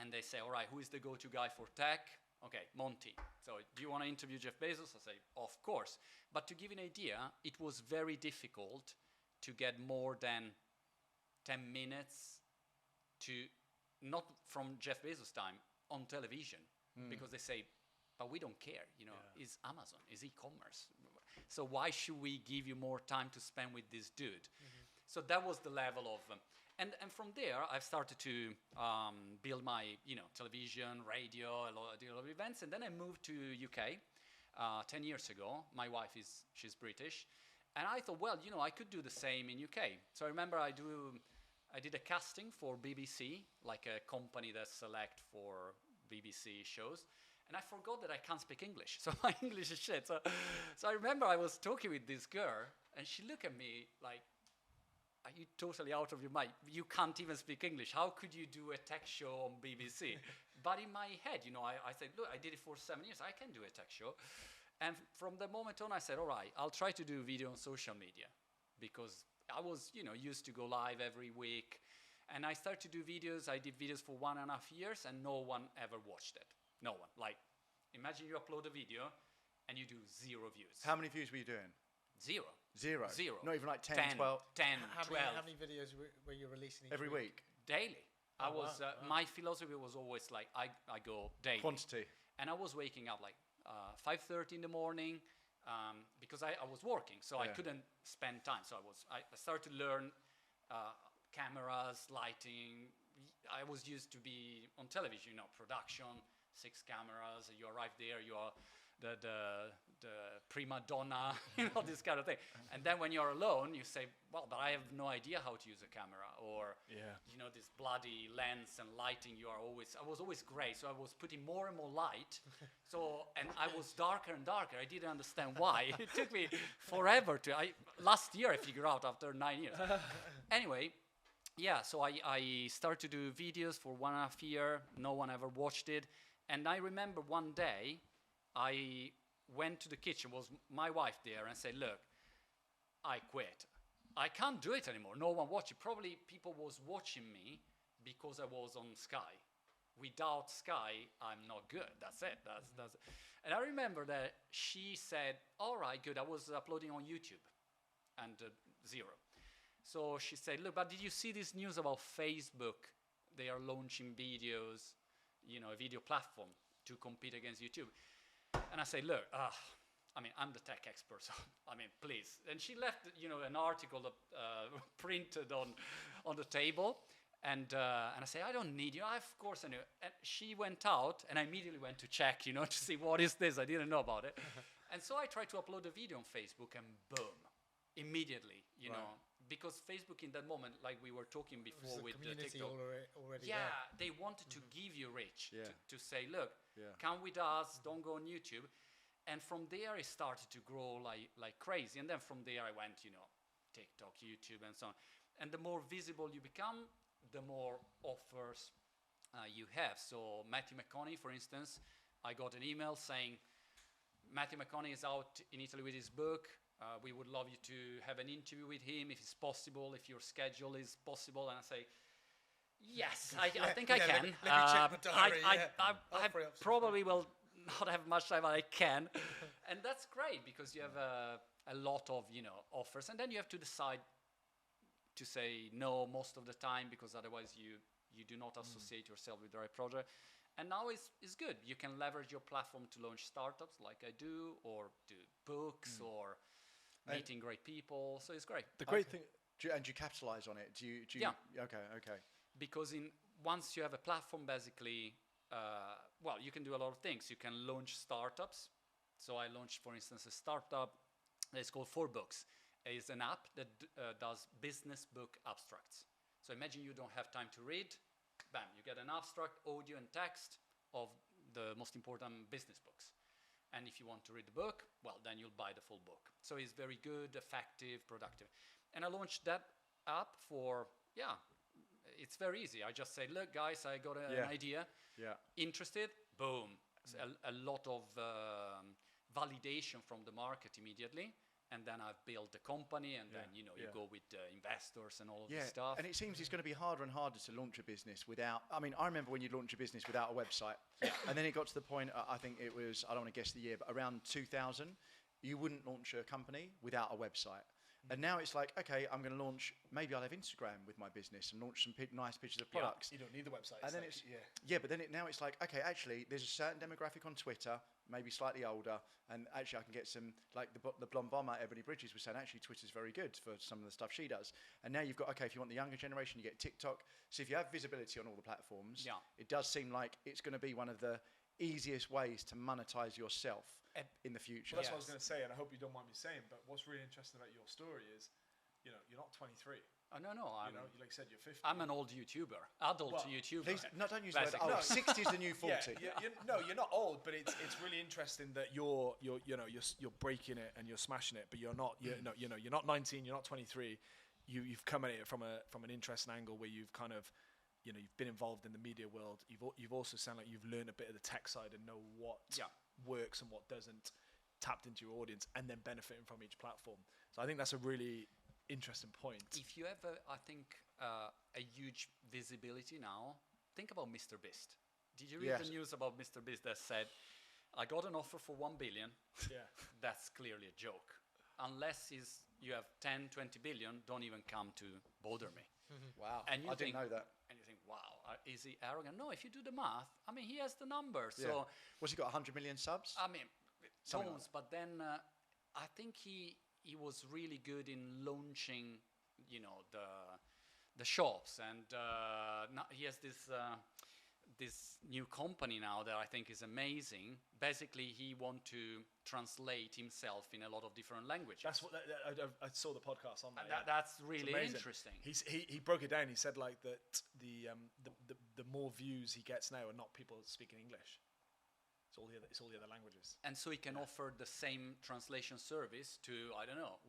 and they say, all right, who is the go-to guy for tech? Okay, Monte. So do you want to interview Jeff Bezos? I say, of course. But to give you an idea, it was very difficult to get more than 10 minutes to, not from Jeff Bezos' time, on television. Because they say, but we don't care, it's Amazon, it's e-commerce. So why should we give you more time to spend with this dude? So that was the level of... And from there, I've started to build my, television, radio, a lot of events. And then I moved to UK 10 years ago. My wife she's British. And I thought, well, I could do the same in UK. So I remember I did a casting for BBC, like a company that select for BBC shows. And I forgot that I can't speak English. So my English is shit. So I remember I was talking with this girl, and she looked at me like, are you totally out of your mind? You can't even speak English. How could you do a tech show on BBC? But in my head, I said, look, I did it for 7 years. I can do a tech show. And from the moment on, I said, all right, I'll try to do video on social media. Because I was, used to go live every week. And I started to do videos. I did videos for 1.5 years, and no one ever watched it. No one. Like, imagine you upload a video, and you do 0 views. How many views were you doing? Zero. Zero? Zero. Not even like 10, 12? 10, How 12. many videos were you releasing Every week? Daily. Oh, wow. My philosophy was always like, I go daily. Quantity? And I was waking up like 5:30 in the morning because I was working, so I couldn't spend time. So I started to learn cameras, lighting. I was used to be on television, production, 6 cameras. You arrive there, you are the prima donna, this kind of thing. And then when you're alone, you say, well, but I have no idea how to use a camera, or this bloody lens and lighting. I was always gray, so I was putting more and more light. And I was darker and darker. I didn't understand why. It took me forever last year I figured out after 9 years. Anyway, so I started to do videos for 1.5 years. No one ever watched it. And I remember one day, I went to the kitchen, was my wife there, and said, look, I quit. I can't do it anymore. No one watched it. Probably people was watching me because I was on Sky. Without Sky, I'm not good. That's it. That's it. And I remember that she said, all right, good. I was uploading on YouTube and 0. So she said, look, but did you see this news about Facebook? They are launching videos, a video platform to compete against YouTube. And I say, look, I mean, I'm the tech expert, so I mean, please. And she left, an article printed on the table, and I say, I don't need you. Of course I knew. And she went out, and I immediately went to check, to see what is this. I didn't know about it. And so I tried to upload a video on Facebook, and boom, immediately, know. Because Facebook in that moment, like we were talking before with the community TikTok, already yeah, there. they wanted to give you reach, Yeah. to say, look, come with us, don't go on YouTube. And from there, it started to grow like crazy. And then from there, I went, TikTok, YouTube, and so on. And the more visible you become, the more offers you have. So Matthew McConaughey, for instance, I got an email saying, Matthew McConaughey is out in Italy with his book. We would love you to have an interview with him if it's possible, if your schedule is possible. And I say, yes, I think I can. Let me check the diary. I probably will not have much time, but I can. And that's great because you have a lot of, offers. And then you have to decide to say no most of the time, because otherwise you do not associate yourself with the right project. And now it's good. You can leverage your platform to launch startups like I do, or do books, or meeting great people. So it's great. The great thing, and you capitalize on it. Do you? Yeah. Okay. Because once you have a platform, basically, you can do a lot of things. You can launch startups. So I launched, for instance, a startup that's called 4Books. It's an app that does business book abstracts. So imagine you don't have time to read. Bam, you get an abstract, audio and text of the most important business books. And if you want to read the book, well, then you'll buy the full book. So it's very good, effective, productive. And I launched that app it's very easy. I just say, look, guys, I got an idea. Yeah. Interested? Boom. A lot of validation from the market immediately. And then I've built the company, and then, you go with investors and all of this stuff. And it seems it's going to be harder and harder to launch a business without, I remember when you launch a business without a website. And then it got to the point, I think it was, I don't want to guess the year, but around 2000, you wouldn't launch a company without a website. And now it's like, okay, I'm going to launch, maybe I'll have Instagram with my business and launch some nice pictures of products. You don't need the website. And then but then now it's like, okay, actually, there's a certain demographic on Twitter, maybe slightly older, and actually I can get some, like the blonde bomber, Ebony Bridges, was saying, actually, Twitter's very good for some of the stuff she does. And now you've got, okay, if you want the younger generation, you get TikTok. So if you have visibility on all the platforms, it does seem like it's going to be one of the easiest ways to monetize yourself in the future. Well, that's what I was going to say, and I hope you don't mind me saying, but what's really interesting about your story is, you're not 23. Oh, no. Like you said, you're 50. I'm an old YouTuber, adult YouTuber. Please, no, don't use the word old. 60 is the new 40. You're not old, but it's really interesting that you're breaking it and you're smashing it, but you're not you're not 19, you're not 23. You've come at it from an interesting angle where you've kind of you've been involved in the media world. You've also sounded like you've learned a bit of the tech side and know what works and what doesn't, tapped into your audience, and then benefiting from each platform. So I think that's a really interesting point. If you have a huge visibility now, think about Mr. Beast. Did you read the news about Mr. Beast that said, I got an offer for 1 billion? Yeah. That's clearly a joke. Unless you have 10, 20 billion, don't even come to bother me. Wow, and I didn't know that. And you think, wow, is he arrogant? No, if you do the math, he has the numbers. Yeah. So, what's he got, 100 million subs? Tons, like, but then I think he was really good in launching, the shops, and now he has this new company now that I think is amazing. Basically, he wants to translate himself in a lot of different languages. That's what I saw the podcast on that. That's really interesting. He broke it down. He said like that the more views he gets now are not people speaking English. It's all the other languages. And so he can offer the same translation service to, 1,000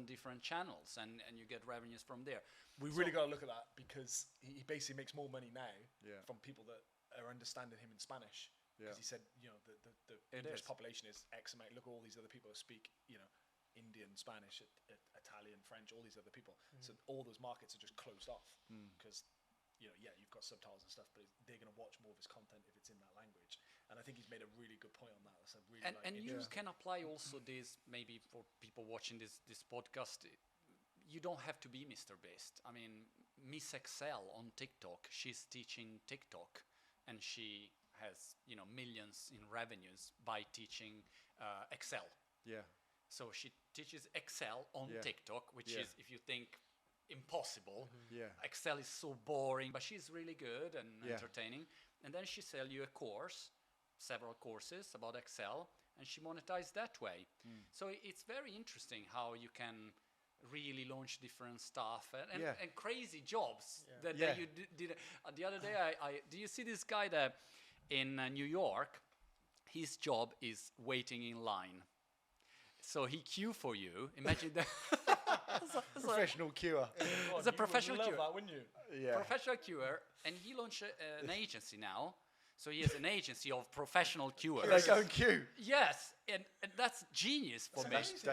different channels, and you get revenues from there. We really got to look at that, because he basically makes more money now from people that are understanding him in Spanish. Because he said, the English population is X amount. Look at all these other people who speak, Indian, Spanish, Italian, French, all these other people. So all those markets are just closed off because, you've got subtitles and stuff, but they're going to watch more of his content if it's in that language. And I think he's made a really good point on that. That's a really and you can apply also this, maybe for people watching this podcast. You don't have to be Mr. Beast. Miss Excel on TikTok, she's teaching TikTok, and she has millions in revenues by teaching Excel. Yeah. So she teaches Excel on Yeah. TikTok, which Yeah. is, if you think, impossible. Yeah. Excel is so boring, but she's really good and Yeah. entertaining. And then she sell you a course, several courses about Excel, and she monetized that way. So it's very interesting how you can really launch different stuff and crazy jobs that you did. The other day, do you see this guy that in New York? His job is waiting in line. So he queue for you. Imagine that. Professional queuer. It's a professional queuer. queuer. That, wouldn't you? Yeah. Professional queuer, and he launched an agency now. So he has an agency of professional queuers. They go and queue. Yes, and that's genius for me. That's genius.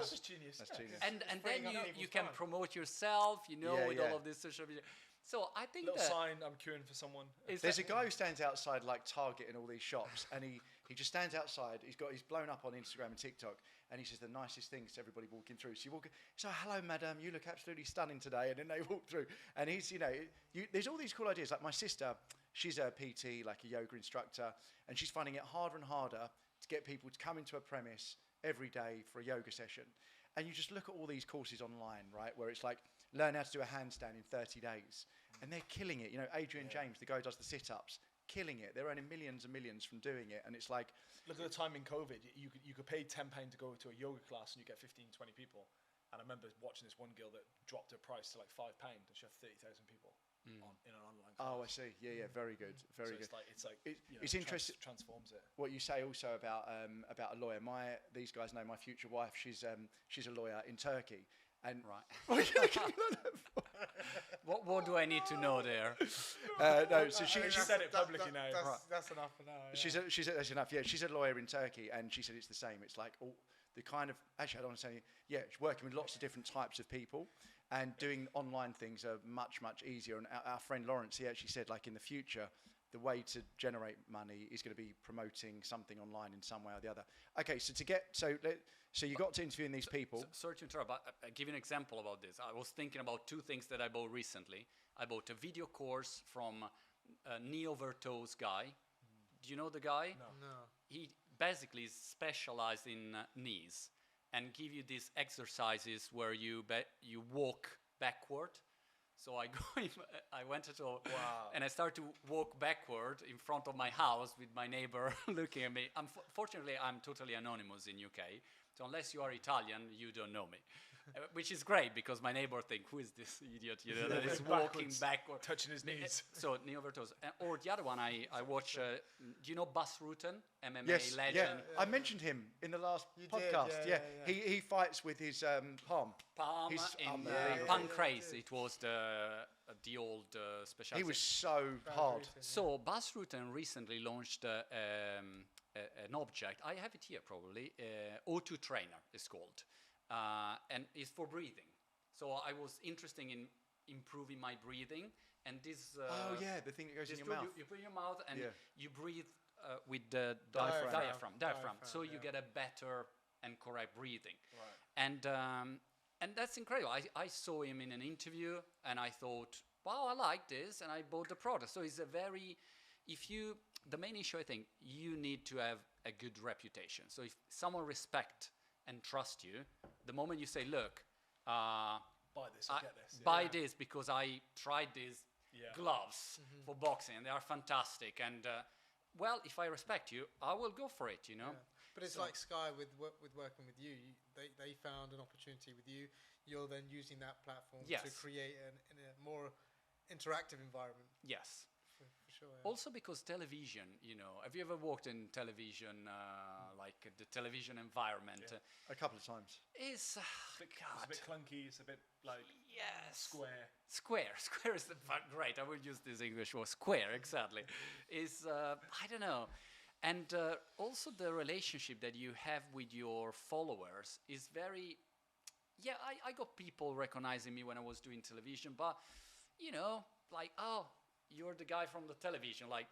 That's genius. That's genius. And then freeing up you people's can time. promote yourself, with Yeah. all of this social media. So I think Little that sign, I'm queuing for someone. There's a guy who stands outside like Target and all these shops, and he just stands outside. He's blown up on Instagram and TikTok, and he says the nicest things to everybody walking through. So you walk in, so hello, madam, you look absolutely stunning today, and then they walk through, and he's there's all these cool ideas. Like my sister, she's a PT, like a yoga instructor, and she's finding it harder and harder to get people to come into a premise every day for a yoga session. And you just look at all these courses online, right, where it's like learn how to do a handstand in 30 days, and they're killing it. Adrian James, the guy who does the sit-ups, killing it. They're earning millions and millions from doing it, and it's like, Look at the time in COVID. You could pay £10 to go to a yoga class and you get 15, 20 people. And I remember watching this one girl that dropped her price to like £5 and she had 30,000 people in an online class. oh, I see, yeah, very good, very good. It's like It's interesting transforms it. what you say also about a lawyer. These guys know my future wife. She's a lawyer in Turkey, and right. What are you looking at me like that for? What do I need to know there? No, so she said it publicly now. That's enough for now. Yeah. that's enough. Yeah, she's a lawyer in Turkey, and she said it's the same. It's like all the kind of actually I don't want to say she's working with lots of different types of people, and doing online things are much easier. And our friend Lawrence, he actually said like in the future, the way to generate money is going to be promoting something online in some way or the other. Okay, so you got to interviewing these people. Sorry to interrupt, but I'll give you an example about this. I was thinking about two things that I bought recently. I bought a video course from a neo-virtuose guy. Do you know the guy? No. He basically is specialized in knees and give you these exercises where you walk backward. So I went to and I started to walk backward in front of my house with my neighbor looking at me. Unfortunately, I'm totally anonymous in UK. So unless you are Italian, you don't know me, which is great because my neighbor think, who is this idiot, that is walking backward, touching his knees. So neo-virtuose. Or the other one, I watch. Do you know Bas Rutten, MMA Yes, legend? yeah. I mentioned him in the last You did, podcast. yeah. He fights with his palm. Palm He's in unbelievable. Pancrase. It was the old specialty. He was so hard. So Bas Rutten recently launched an object. I have it here probably. O2 Trainer is called, and it's for breathing. So I was interested in improving my breathing, and this. The thing that goes in your mouth. You put in your mouth and you breathe with the Diaphragm. diaphragm. So you get a better and correct breathing. Right. And that's incredible. I saw him in an interview and I thought, wow, I like this, and I bought the product. So it's the main issue, I think, you need to have a good reputation. So if someone respect and trust you, the moment you say, look, Buy this, get this. buy this because I tried these gloves for boxing and they are fantastic. And if I respect you, I will go for it, Yeah. But it's like Sky with working with you. They found an opportunity with you. You're then using that platform to create in a more interactive environment. Yes. For sure. Yeah. Also because television, have you ever worked in television, like the television environment? A couple of times. It's It's a bit clunky. It's a bit like square. Square is great. I will use this English word. Square, exactly. Is I don't know. And also the relationship that you have with your followers is very. Yeah, I got people recognizing me when I was doing television, but like, oh, you're the guy from the television. Like,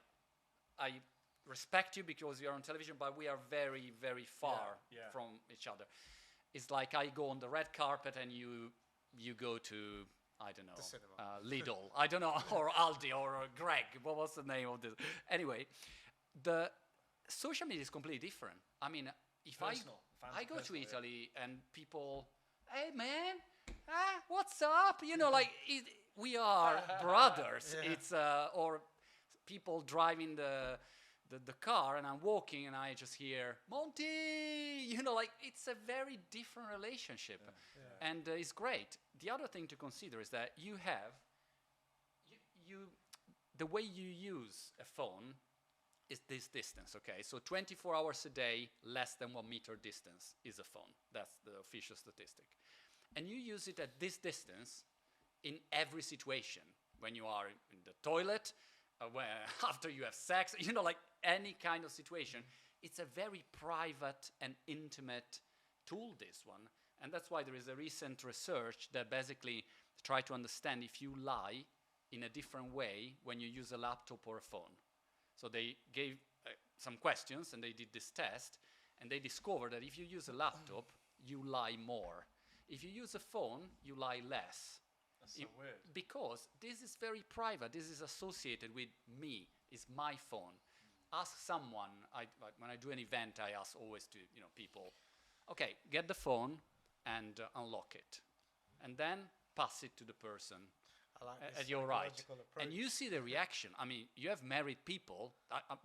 I respect you because you're on television, but we are very, very far from each other. It's like I go on the red carpet and you go to, I don't know, The cinema. Lidl, I don't know, or Aldi or Greg. What was the name of this? Anyway, the social media is completely different. I mean, if Personal. I go to Personal, yeah. Italy and people, hey man, what's up? You know, like we are brothers. Yeah. It's or people driving the car and I'm walking and I just hear Monte. You know, like it's a very different relationship, and it's great. The other thing to consider is that you have the way you use a phone is this distance, okay? So 24 hours a day, less than 1 meter distance is a phone. That's the official statistic. And you use it at this distance in every situation. When you are in the toilet, after you have sex, you know, like any kind of situation. It's a very private and intimate tool, this one. And that's why there is a recent research that basically try to understand if you lie in a different way when you use a laptop or a phone. So they gave some questions and they did this test and they discovered that if you use a laptop, you lie more. If you use a phone, you lie less. That's so weird. Because this is very private. This is associated with me. It's my phone. Ask someone. When I do an event, I ask always to people, okay, get the phone and unlock it. And then pass it to the person. I like this at your right. psychological approach. And you see the reaction. I mean, you have married people.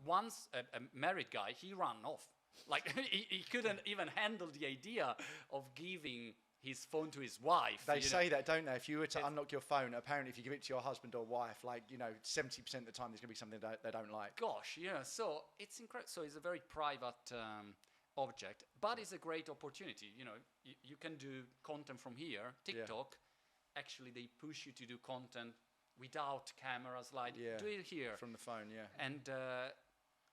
Once a married guy, he ran off. Like, he couldn't even handle the idea of giving his phone to his wife. They say that, don't they? If you were to unlock your phone, apparently if you give it to your husband or wife, 70% of the time there's going to be something they don't like. Gosh, yeah. So it's incredible. So it's a very private object, but it's a great opportunity. You can do content from here. TikTok, actually, they push you to do content without cameras. Like, do it here. From the phone, yeah. And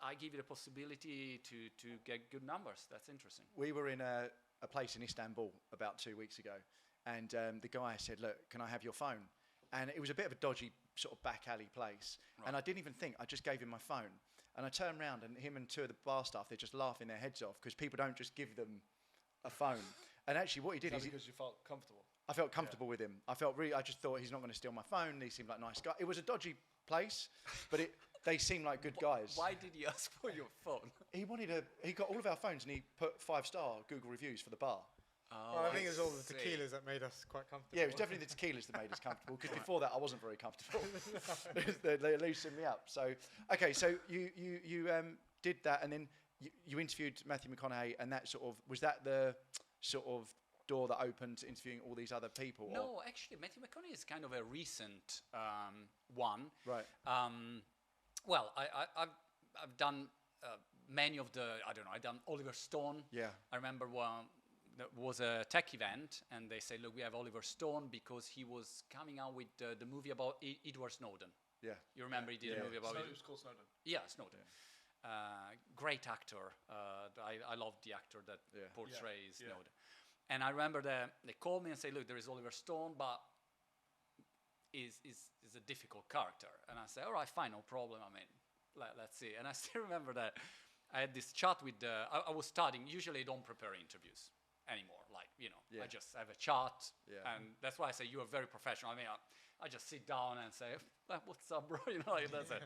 I give you the possibility to get good numbers. That's interesting. We were in a place in Istanbul about 2 weeks ago, and the guy said, look, can I have your phone? And it was a bit of a dodgy sort of back alley place. Right. And I didn't even think, I just gave him my phone. And I turned around and him and two of the bar staff, they're just laughing their heads off because people don't just give them a phone. And actually what he did is... because you felt comfortable? I felt comfortable with him. I just thought he's not going to steal my phone. He seemed like a nice guy. It was a dodgy place, but they seemed like good guys. Why did he ask for your phone? He got all of our phones and he put 5-star Google reviews for the bar. Oh, well, I think it was all the tequilas that made us quite comfortable. Yeah, it was definitely the tequilas that made us comfortable, because before that I wasn't very comfortable. they loosened me up. So, okay, so you did that, and then you interviewed Matthew McConaughey, and that was that the sort of door that opened to interviewing all these other people? No, actually, Matthew McConaughey is kind of a recent one. Right. Well, I've done many of the, I don't know, I've done Oliver Stone. Yeah. I remember there was a tech event, and they said, look, we have Oliver Stone because he was coming out with the movie about Edward Snowden. Yeah. You remember he did a movie about It was called Snowden. Yeah, Snowden. Yeah. Great actor. I love the actor that portrays Snowden. And I remember they called me and said, look, there is Oliver Stone, but is a difficult character. And I said, all right, fine, no problem. I mean, let's see. And I still remember that I had this chat with I was studying. Usually I don't prepare interviews anymore. Like, I just have a chat. Yeah. And that's why I say you are very professional. I mean, I just sit down and say, what's up, bro? Like, that's it.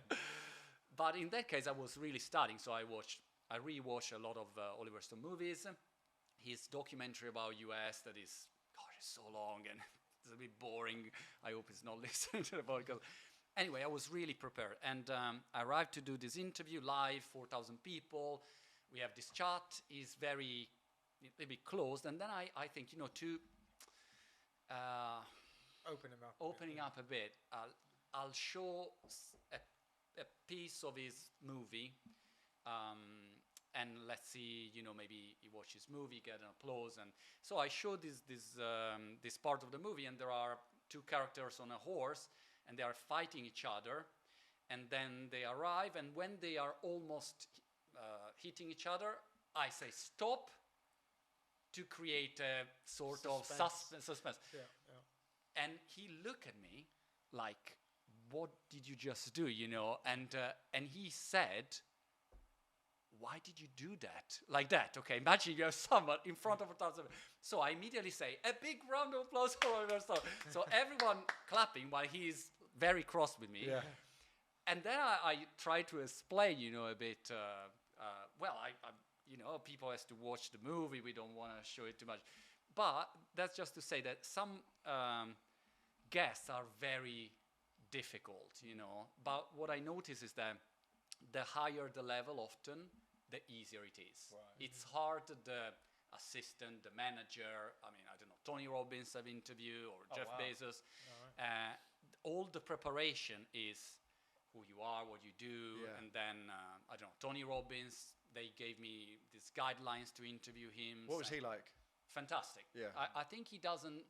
But in that case, I was really studying. So I rewatched a lot of Oliver Stone movies. His documentary about US that is, gosh, it's so long and it's a bit boring. I hope it's not listening to the podcast. Anyway, I was really prepared. And I arrived to do this interview live, 4,000 people. We have this chat. It's very, a bit closed. And then I think, to opening up a bit, I'll show a piece of his movie. And let's see, maybe he watches movie, get an applause. And so I showed this part of the movie, and there are two characters on a horse, and they are fighting each other. And then they arrive, and when they are almost hitting each other, I say stop to create a sort of suspense. Yeah. And he looked at me like, what did you just do, And he said, why did you do that? Like that, okay. Imagine you have someone in front of 1,000. So I immediately say, a big round of applause for Oliver Stone. So everyone clapping while he's very cross with me. Yeah. and then I try to explain, a bit. Well, people has to watch the movie. We don't want to show it too much, but that's just to say that some guests are very difficult, But what I notice is that the higher the level, often the easier it is. Right. It's hard. The assistant, the manager. I mean, I don't know. Tony Robbins I've interviewed, or Jeff wow. Bezos. All the preparation is who you are, what you do, and then I don't know. Tony Robbins. They gave me these guidelines to interview him. What was he like? Fantastic. Yeah. I think he doesn't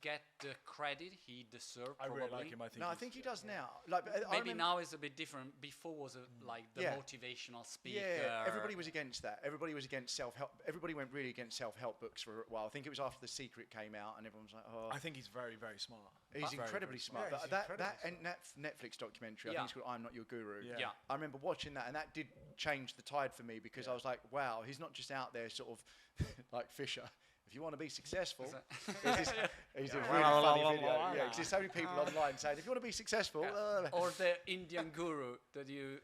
get the credit he deserves. I really like him. I think he does now. Like, maybe now is a bit different. Before was like the motivational speaker. Yeah, everybody was against that. Everybody was against self-help. Everybody went really against self-help books for a while. I think it was after The Secret came out, and everyone was like, "Oh." I think he's very, very smart. He's incredibly smart. Yeah, he's that incredibly Netflix documentary, I think it's called "I'm Not Your Guru." Yeah. I remember watching that, and that did change the tide for me, because I was like, "Wow, he's not just out there sort of like Fisher. If you want to be successful," he's a really funny video. Yeah, because there's so many people online saying, "If you want to be successful," or the Indian guru that you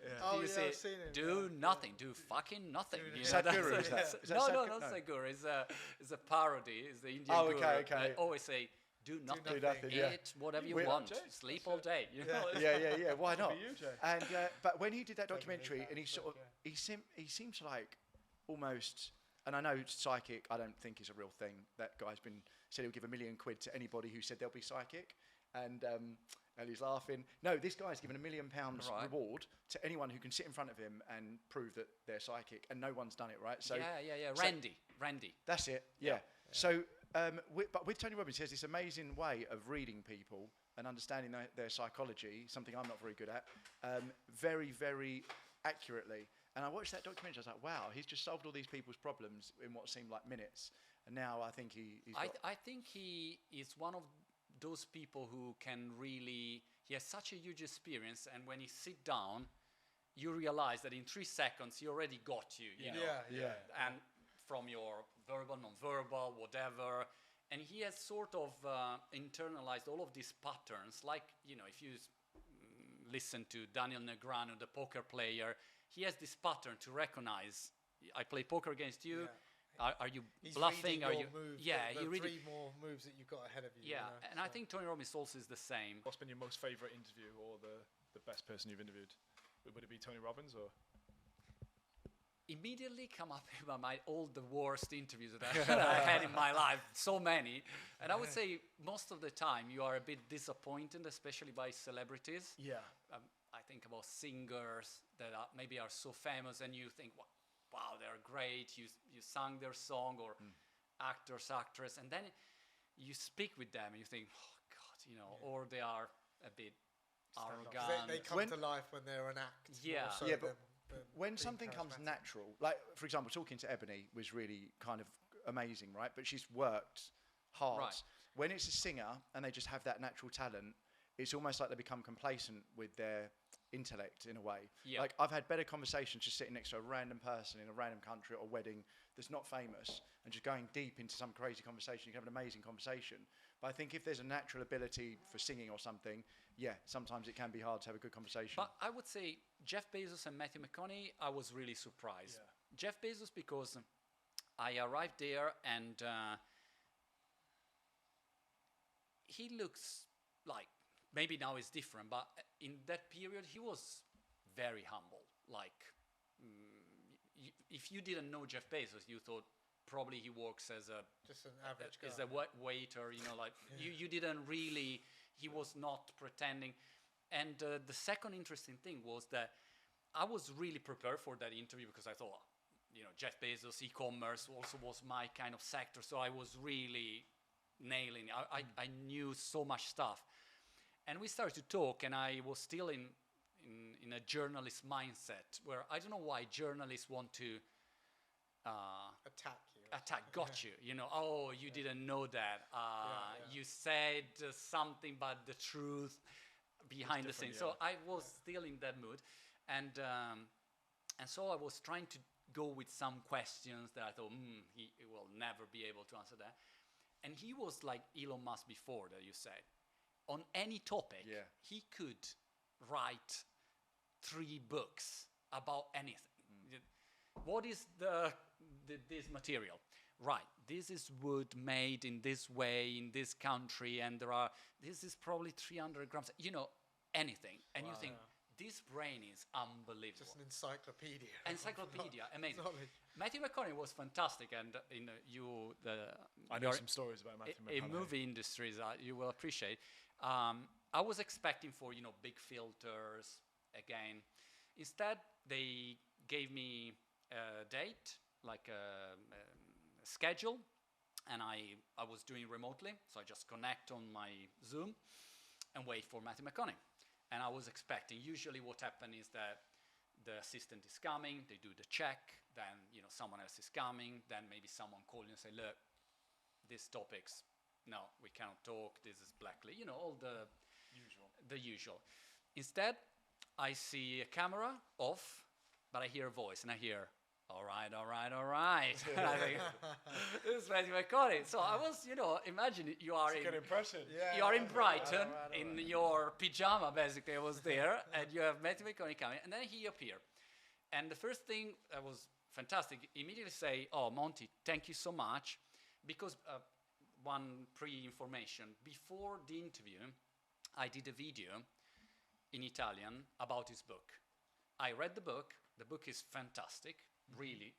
say, I've seen it. do nothing, do fucking nothing. Sadhguru, is that? Is that No, Sadhguru? not Sadhguru. It's a parody. It's the Indian Oh, guru. okay. They always say, do nothing. Do nothing, yeah. Eat whatever you We're- want. Sleep all day. Yeah. Why not? you, Jay. And but when he did that documentary, that, and he sort of yeah. he seems to like almost. And I know psychic, I don't think is a real thing. That guy's said he'll give £1 million to anybody who said they'll be psychic, and he's laughing. No, this guy's given £1 million reward to anyone who can sit in front of him and prove that they're psychic, and no one's done it, right? So yeah. so- Randy. That's it. Yeah. So, but with Tony Robbins, he has this amazing way of reading people and understanding their psychology, something I'm not very good at, very, very accurately. And I watched that documentary. I was like, wow, he's just solved all these people's problems in what seemed like minutes. And now I think he's got... I think he is one of those people who can really... He has such a huge experience, and when he sit down, you realize that in 3 seconds he already got you. You know? Yeah. And from your verbal, non-verbal, whatever. And he has sort of internalized all of these patterns. Like, if you listen to Daniel Negreanu, the poker player, he has this pattern to recognize. I play poker against you. Yeah. Are you He's bluffing? Are your you? moves, Yeah, the he really. 3 more moves that you've got ahead of you. Yeah, you know, and I think Tony Robbins also is the same. What's been your most favourite interview, or the best person you've interviewed? Would it be Tony Robbins, or? Immediately come up in my mind all the worst interviews that I had in my life, so many. And I would say most of the time you are a bit disappointed, especially by celebrities. Yeah. I think about singers that maybe are so famous, and you think, wow, they're great. You sang their song, or actors, actress, and then you speak with them and you think, oh God, or they are a bit arrogant. They come to life when they're an act. Yeah. So But when something comes natural, like, for example, talking to Ebony was really kind of amazing, right? But she's worked hard. Right. When it's a singer and they just have that natural talent, it's almost like they become complacent with their intellect in a way. Yeah. Like, I've had better conversations just sitting next to a random person in a random country at a wedding that's not famous, and just going deep into some crazy conversation. You can have an amazing conversation. But I think if there's a natural ability for singing or something, sometimes it can be hard to have a good conversation. But I would say Jeff Bezos and Matthew McConaughey, I was really surprised. Yeah. Jeff Bezos, because I arrived there and he looks like, maybe now it's different, but in that period he was very humble. Like, if you didn't know Jeff Bezos, you thought probably he works as just an average guy. as a waiter, like you didn't really, he was not pretending. And the second interesting thing was that I was really prepared for that interview, because I thought, Jeff Bezos, e-commerce also was my kind of sector, so I was really nailing it. I knew so much stuff. And we started to talk, and I was still in a journalist mindset, where I don't know why journalists want to attack you. Got you. Oh, you didn't know that. You said something, but the truth behind the scenes. So I was still in that mood, and so I was trying to go with some questions that I thought he will never be able to answer that. And he was like Elon Musk before that, you said. On any topic, he could write 3 books about anything. What is this material? Right, this is wood made in this way, in this country, and this is probably 300 grams, anything. And you think, this brain is unbelievable. Just an encyclopedia. Encyclopedia, amazing. Knowledge. Matthew McConaughey was fantastic, and I know some stories about Matthew McConaughey. In movie industries, you will appreciate. I was expecting for big filters again. Instead, they gave me a date, like a schedule, and I was doing remotely, so I just connect on my Zoom and wait for Matthew McConaughey. And I was expecting, usually what happens is that the assistant is coming, they do the check, then someone else is coming, then maybe someone calls you and say, look, these topics, no, we cannot talk, this is blacklist, all the usual. Instead, I see a camera off, but I hear a voice, and I hear, all right. And I think, this is Matthew McConaughey. So I was, imagine you are It's a good impression. you are in Brighton in your pyjama, basically. I was there, and you have Matthew McConaughey coming, and then he appeared. And the first thing that was fantastic, immediately say, oh, Monty, thank you so much, because one pre-information, before the interview, I did a video in Italian about his book. I read the book. The book is fantastic. Really,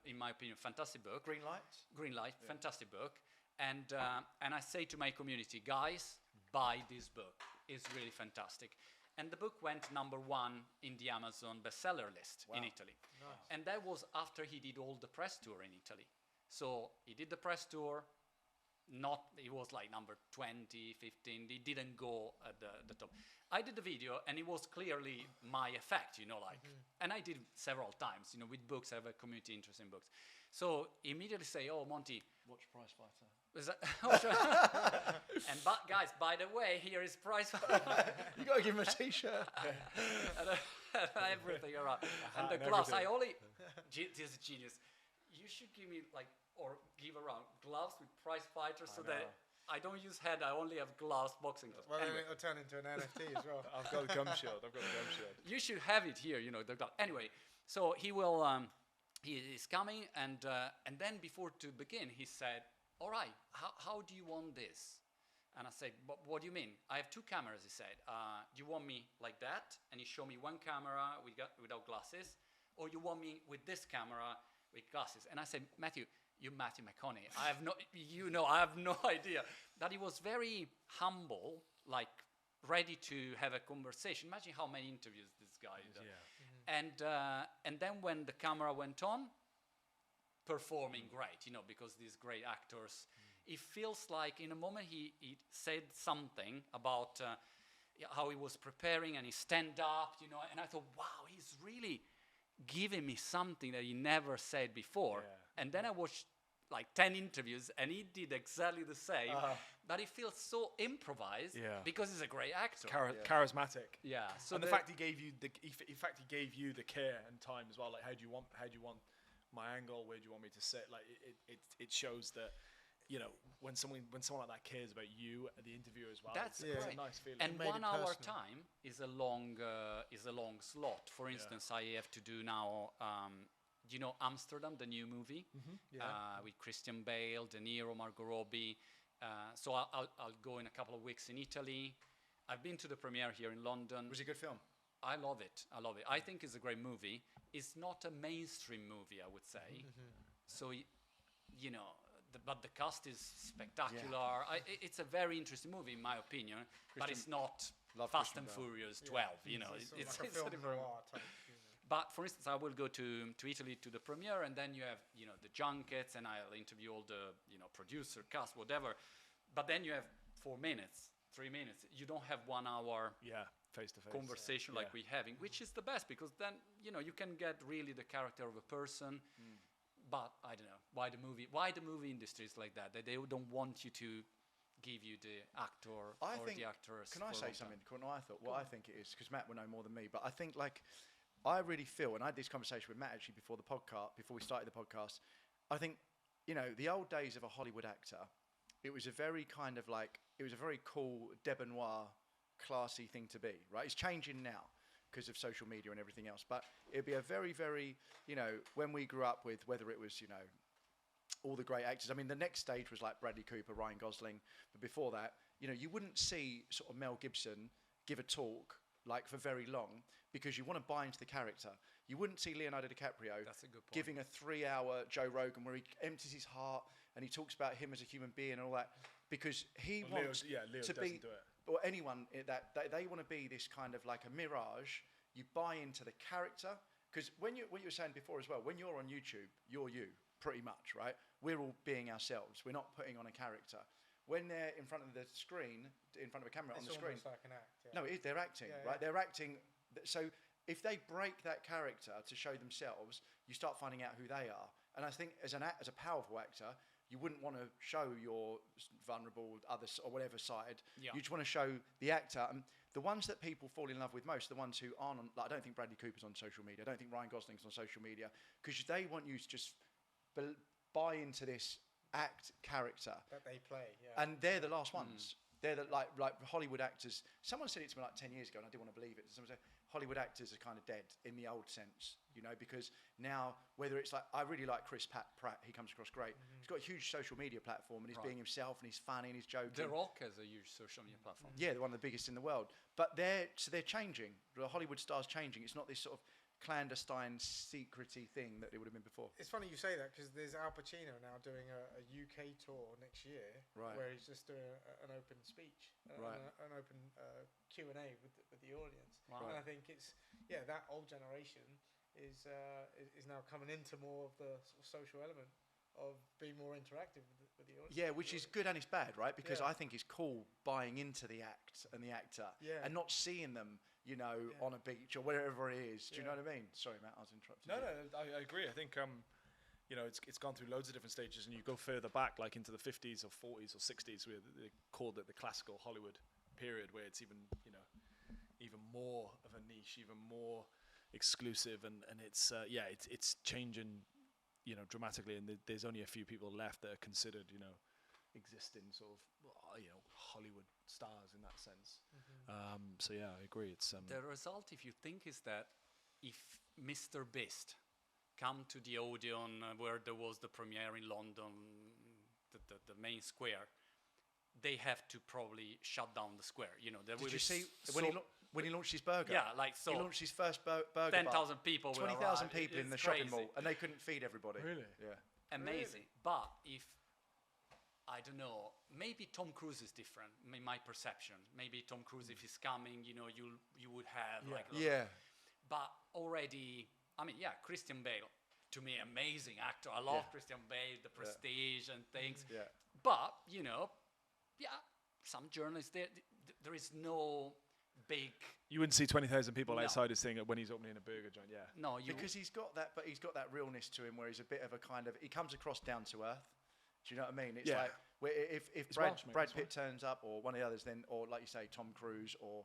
in my opinion, fantastic book. Green Light, fantastic book. And I say to my community, guys, buy this book. It's really fantastic. And the book went #1 in the Amazon bestseller list in Italy. Nice. And that was after he did all the press tour in Italy. So he did the press tour. It was like number 20, 15. He didn't go at the top. I did the video, and it was clearly my effect, and I did several times, with books. I have a community interest in books. So immediately say, oh, Monty. Watch Prize Fighter. And guys, by the way, here is Prize You got to give him a T-shirt. and everything around. And the gloves, this is genius. You should give me or give around gloves with prize fighters so that I don't use head, I only have gloves, boxing gloves. Well, anyway. then it'll turn into an NFT as well. I've got a gum shield. You should have it here, the glove. Anyway, so he will, he is coming, and then before to begin, he said, all right, how do you want this? And I said, what do you mean? I have 2 cameras, he said. Do you want me like that? And he showed me one camera without glasses, or you want me with this camera with glasses? And I said, Matthew, you're Matthew McConaughey. I have no idea. That he was very humble, ready to have a conversation. Imagine how many interviews this guy did. Yeah. And then when the camera went on, performing great, because these great actors, it feels like in a moment he said something about how he was preparing, and he stand up, and I thought, wow, he's really giving me something that he never said before. Yeah. And then I watched 10 interviews, and he did exactly the same, but he feels so improvised because he's a great actor. Charismatic. Yeah. So and the fact he gave you the care and time as well. How do you want my angle? Where do you want me to sit? It shows that when someone like that cares about you, the interviewer as well. That's it's a nice feeling. And 1 hour time is a long slot. For instance, I have to do now. Amsterdam, the new movie, with Christian Bale, De Niro, Margot Robbie. So I'll go in a couple of weeks in Italy. I've been to the premiere here in London. Was it a good film? I love it. I think it's a great movie. It's not a mainstream movie, I would say. So, but the cast is spectacular. It's a very interesting movie, in my opinion. But it's not Fast and Furious 12. It's like a film noir type. But for instance, I will go to Italy to the premiere, and then you have the junkets, and I'll interview all the producer, cast, whatever. But then you have 4 minutes, 3 minutes. You don't have 1 hour face-to-face conversation like we're having, which is the best, because then you can get really the character of a person. But I don't know why the movie industry is like that. They don't want you to give you the actor or the actress. Can I say something? What I think it is, because Matt will know more than me. But I think I really feel, and I had this conversation with Matt actually before we started the podcast. I think, the old days of a Hollywood actor, it was a very cool, debonair, classy thing to be, right? It's changing now. because of social media and everything else. But it'd be a very, very, you know, when we grew up with, whether it was, you know, all the great actors. I mean, the next stage was like Bradley Cooper, Ryan Gosling. But before that, you know, you wouldn't see sort of Mel Gibson give a talk like for very long because you want to buy into the character. You wouldn't see Leonardo DiCaprio giving a 3-hour Joe Rogan where he empties his heart and he talks about him as a human being and all that because he wants Leo to be, or anyone that they want to be this kind of like a mirage. You buy into the character because what you were saying before as well, when you're on YouTube, you're you pretty much, right? We're all being ourselves. We're not putting on a character. When they're in front of the screen, in front of a camera on the screen, it's almost like an act. no, they're acting, right? They're acting. So if they break that character to show themselves, you start finding out who they are. And I think as a powerful actor, you wouldn't want to show your vulnerable other or whatever side. Yeah. You just want to show the actor. And the ones that people fall in love with most, the ones who aren't on, like, I don't think Bradley Cooper's on social media. I don't think Ryan Gosling's on social media because they want you to just buy into this character that they play. Yeah. And they're the last ones. They're the, like Hollywood actors. Someone said it to me like 10 years ago, and I didn't want to believe it. Someone said Hollywood actors are kind of dead in the old sense, you know, because now whether it's like, I really like Chris Pratt. He comes across great. He's got a huge social media platform, and he's being himself, and he's funny, and he's joking. The Rock has a huge social media platform. Yeah, they're one of the biggest in the world. But they're changing. The Hollywood star's changing. It's not this sort of clandestine, secrety thing that it would have been before. It's funny you say that because there's Al Pacino now doing a UK tour next year, where he's just doing an open speech, an open Q&A with the audience. Right. And I think it's that old generation is now coming into more of the sort of social element of being more interactive with the audience. Yeah, which is good and it's bad, right? Because I think it's cool buying into the act and the actor and not seeing them, you know, on a beach or wherever it is. Do you know what I mean? Sorry, Matt, I was interrupting. No, I agree. I think, you know, it's gone through loads of different stages, and you go further back, like into the 50s or 40s or 60s, where they called it the classical Hollywood period, where it's even, you know, even more of a niche, even more exclusive, and it's changing, you know, dramatically, and there's only a few people left that are considered, you know, existing sort of, you know, Hollywood stars in that sense. So yeah, I agree. It's the result, if you think, is that if Mr. Beast come to the Odeon where there was the premiere in London, the main square, they have to probably shut down the square. You know, there Did you see when he launched his burger? Yeah, like so. He launched his first burger. 10,000 people. 20,000 people in the shopping mall, and they couldn't feed everybody. Really? Yeah. Amazing. Really? But if I don't know, maybe Tom Cruise is different. My perception. Maybe Tom Cruise, if he's coming, you know, you would have like. But already, I mean, Christian Bale. To me, amazing actor. I love Christian Bale, the Prestige and things. Yeah. But you know, some journalists there is no big. You wouldn't see 20,000 people outside his thing when he's opening a burger joint. Yeah. No, because he's got that, but he's got that realness to him where he's a bit of a kind of. He comes across down to earth. Do you know what I mean? It's like where if Brad Pitt turns up, or one of the others, then, or like you say, Tom Cruise, or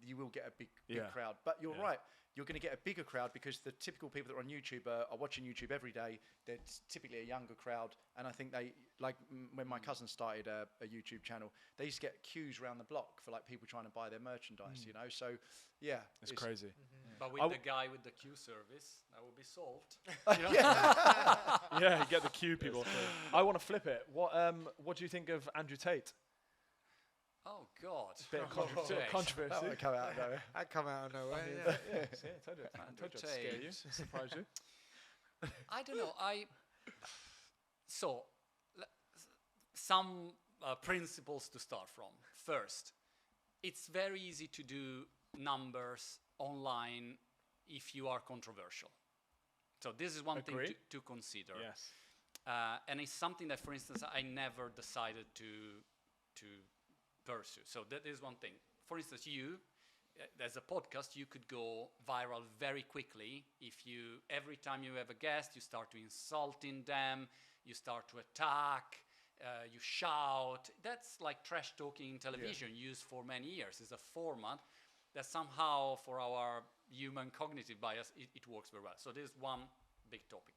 you will get a big crowd. But you're right. You're going to get a bigger crowd because the typical people that are on YouTube are watching YouTube every day. They're typically a younger crowd, and I think they like when my cousin started a YouTube channel, they used to get queues around the block for like people trying to buy their merchandise. You know, so it's crazy. But with the guy with the queue service, that will be solved. Yeah, you get the queue people. I want to flip it. What do you think of Andrew Tate? Oh God! Bit of controversy. That would come out of nowhere. That come out of nowhere. Told you. Told you I'd scare you, surprise you. I don't know. Some principles to start from. First, it's very easy to do numbers online if you are controversial. So this is one thing to consider. Yes. And it's something that, for instance, I never decided to pursue. So that is one thing. For instance, as a podcast, you could go viral very quickly if every time you have a guest, you start to insulting them, you start to attack, you shout. That's like trash talking in television, used for many years. It's a format that somehow, for our human cognitive bias, it works very well. So this is one big topic.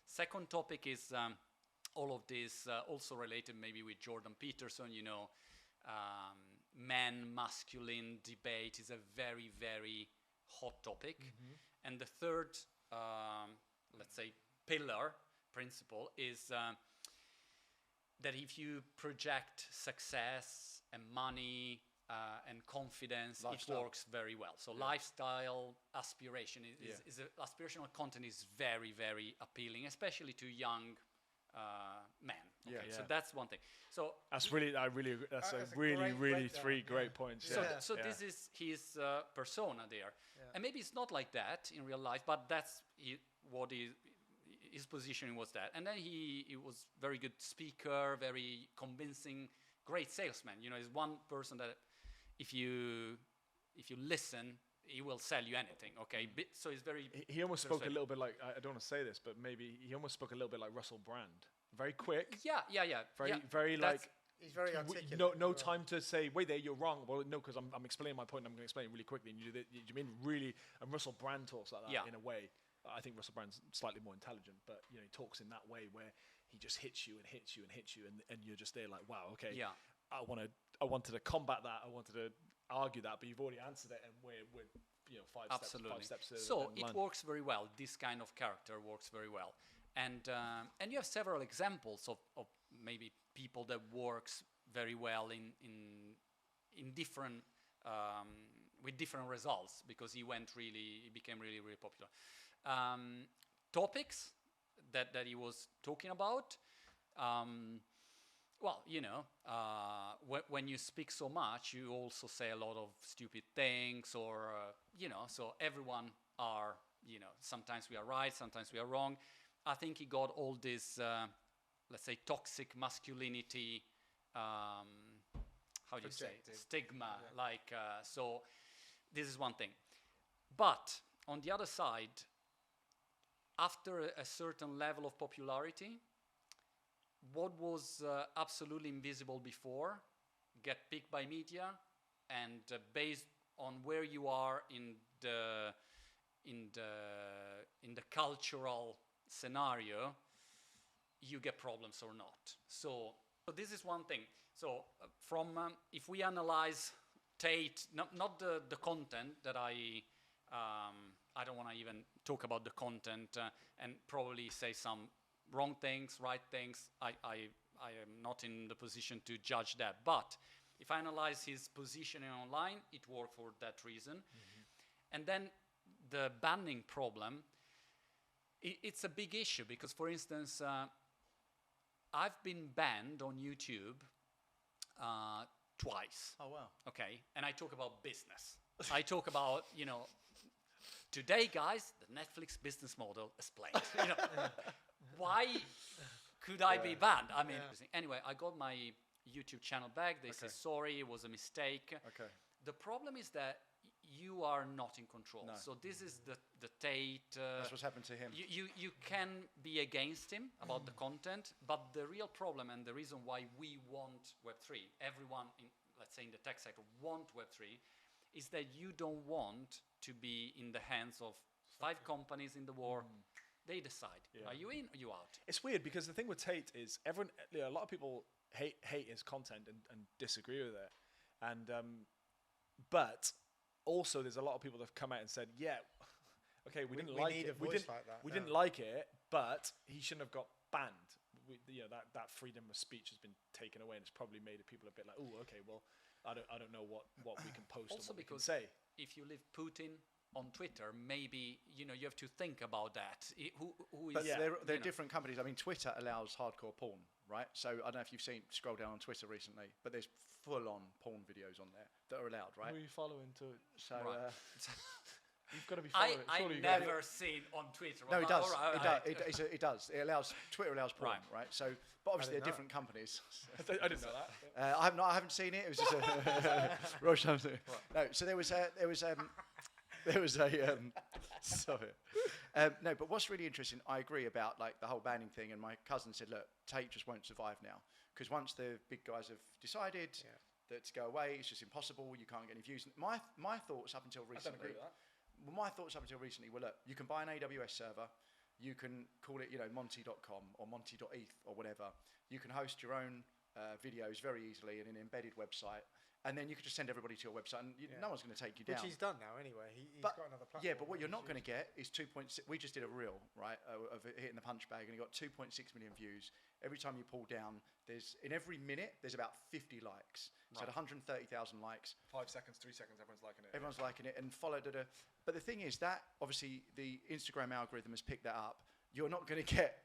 Second topic is all of this also related maybe with Jordan Peterson, you know, man-masculine debate is a very, very hot topic. And the third, let's say, principle is that if you project success and money and confidence, Lifestyle. it works very well. So lifestyle aspiration is aspirational content is very, very appealing, especially to young men. Okay, so that's one thing. So that's really, I really agree. That's That's a really, great really breakdown, three great points. So, Yeah. this is his persona there, and maybe it's not like that in real life, but that's what his positioning was that. And then he was very good speaker, very convincing, great salesman. You know, he's one person that if you listen, he will sell you anything. Okay, so he's very. He almost spoke a little bit like, I don't want to say this, but maybe he almost spoke a little bit like Russell Brand. Very quick. Yeah. Very like. He's very articulate. No time to say, wait there, you're wrong. Well, no, because I'm explaining my point. And I'm going to explain it really quickly. And you mean really? And Russell Brand talks like that in a way. I think Russell Brand's slightly more intelligent, but you know, he talks in that way where he just hits you and hits you and hits you, and you're just there like, wow, okay. Yeah. I wanted to combat that. I wanted to argue that, but you've already answered it, and we're five steps. So it works very well. This kind of character works very well, and you have several examples of maybe people that works very well in different with different results, because he became really, really popular. Topics that he was talking about. Well, when you speak so much, you also say a lot of stupid things, or so everyone are, sometimes we are right, sometimes we are wrong. I think he got all this, let's say, toxic masculinity, how do you say, stigma, so this is one thing. But on the other side, after a certain level of popularity, what was absolutely invisible before get picked by media, and based on where you are in the cultural scenario, you get problems or not. So this is one thing. So if we analyze Tate, not the content that I don't want to even talk about the content and probably say some wrong things, right things. I am not in the position to judge that. But if I analyze his positioning online, it worked for that reason. And then the banning problem, it's a big issue, because, for instance, I've been banned on YouTube twice. Oh, wow. Okay, and I talk about business. I talk about, today, guys, the Netflix business model explained. Why could I be banned? I mean, anyway, I got my YouTube channel back. They say, sorry, it was a mistake. Okay. The problem is that you are not in control. No. So this is the Tate. That's what's happened to him. You can be against him about the content, but the real problem, and the reason why we want Web3, everyone let's say in the tech sector want Web3, is that you don't want to be in the hands of 5 companies in the war. They decide. Are you in or you out? It's weird, because the thing with Tate is a lot of people hate his content and disagree with it, and but also there's a lot of people that have come out and said, okay, we didn't like it. We didn't like it, but he shouldn't have got banned. That freedom of speech has been taken away, and it's probably made people a bit like, oh, okay, well, I don't know what we can post also, or what we can because say. If you leave Putin on Twitter, maybe you have to think about that. Who is? But there are different companies. I mean, Twitter allows hardcore porn, right? So I don't know if you've scrolled down on Twitter recently, but there's full-on porn videos on there that are allowed, right? Who are you following to? So you've got to be following. I've never seen on Twitter. No, it does. Right. It does. Twitter allows porn, right? So, but obviously they're different companies. I didn't know that. I haven't seen it. It was just a No, so there was a sorry. No, but what's really interesting, I agree about like the whole banning thing. And my cousin said, look, Tate just won't survive now, because once the big guys have decided that to go away, it's just impossible. You can't get any views. My thoughts up until recently. I don't agree with that. Well, my thoughts up until recently were, look, you can buy an AWS server, you can call it, Monte.com or Monte.eth or whatever. You can host your own videos very easily in an embedded website, and then you could just send everybody to your website, and no one's going to take you down. Which he's done now anyway. He's But- got another platform. Yeah, but what you're not going to get is 2.6. We just did a reel, right, of it hitting the punch bag, and it got 2.6 million views. Every time you pull down, in every minute, there's about 50 likes. So Right. 130,000 likes. 5 seconds, 3 seconds, everyone's liking it. Everyone's liking it and followed it. But the thing is that obviously the Instagram algorithm has picked that up. You're not going to get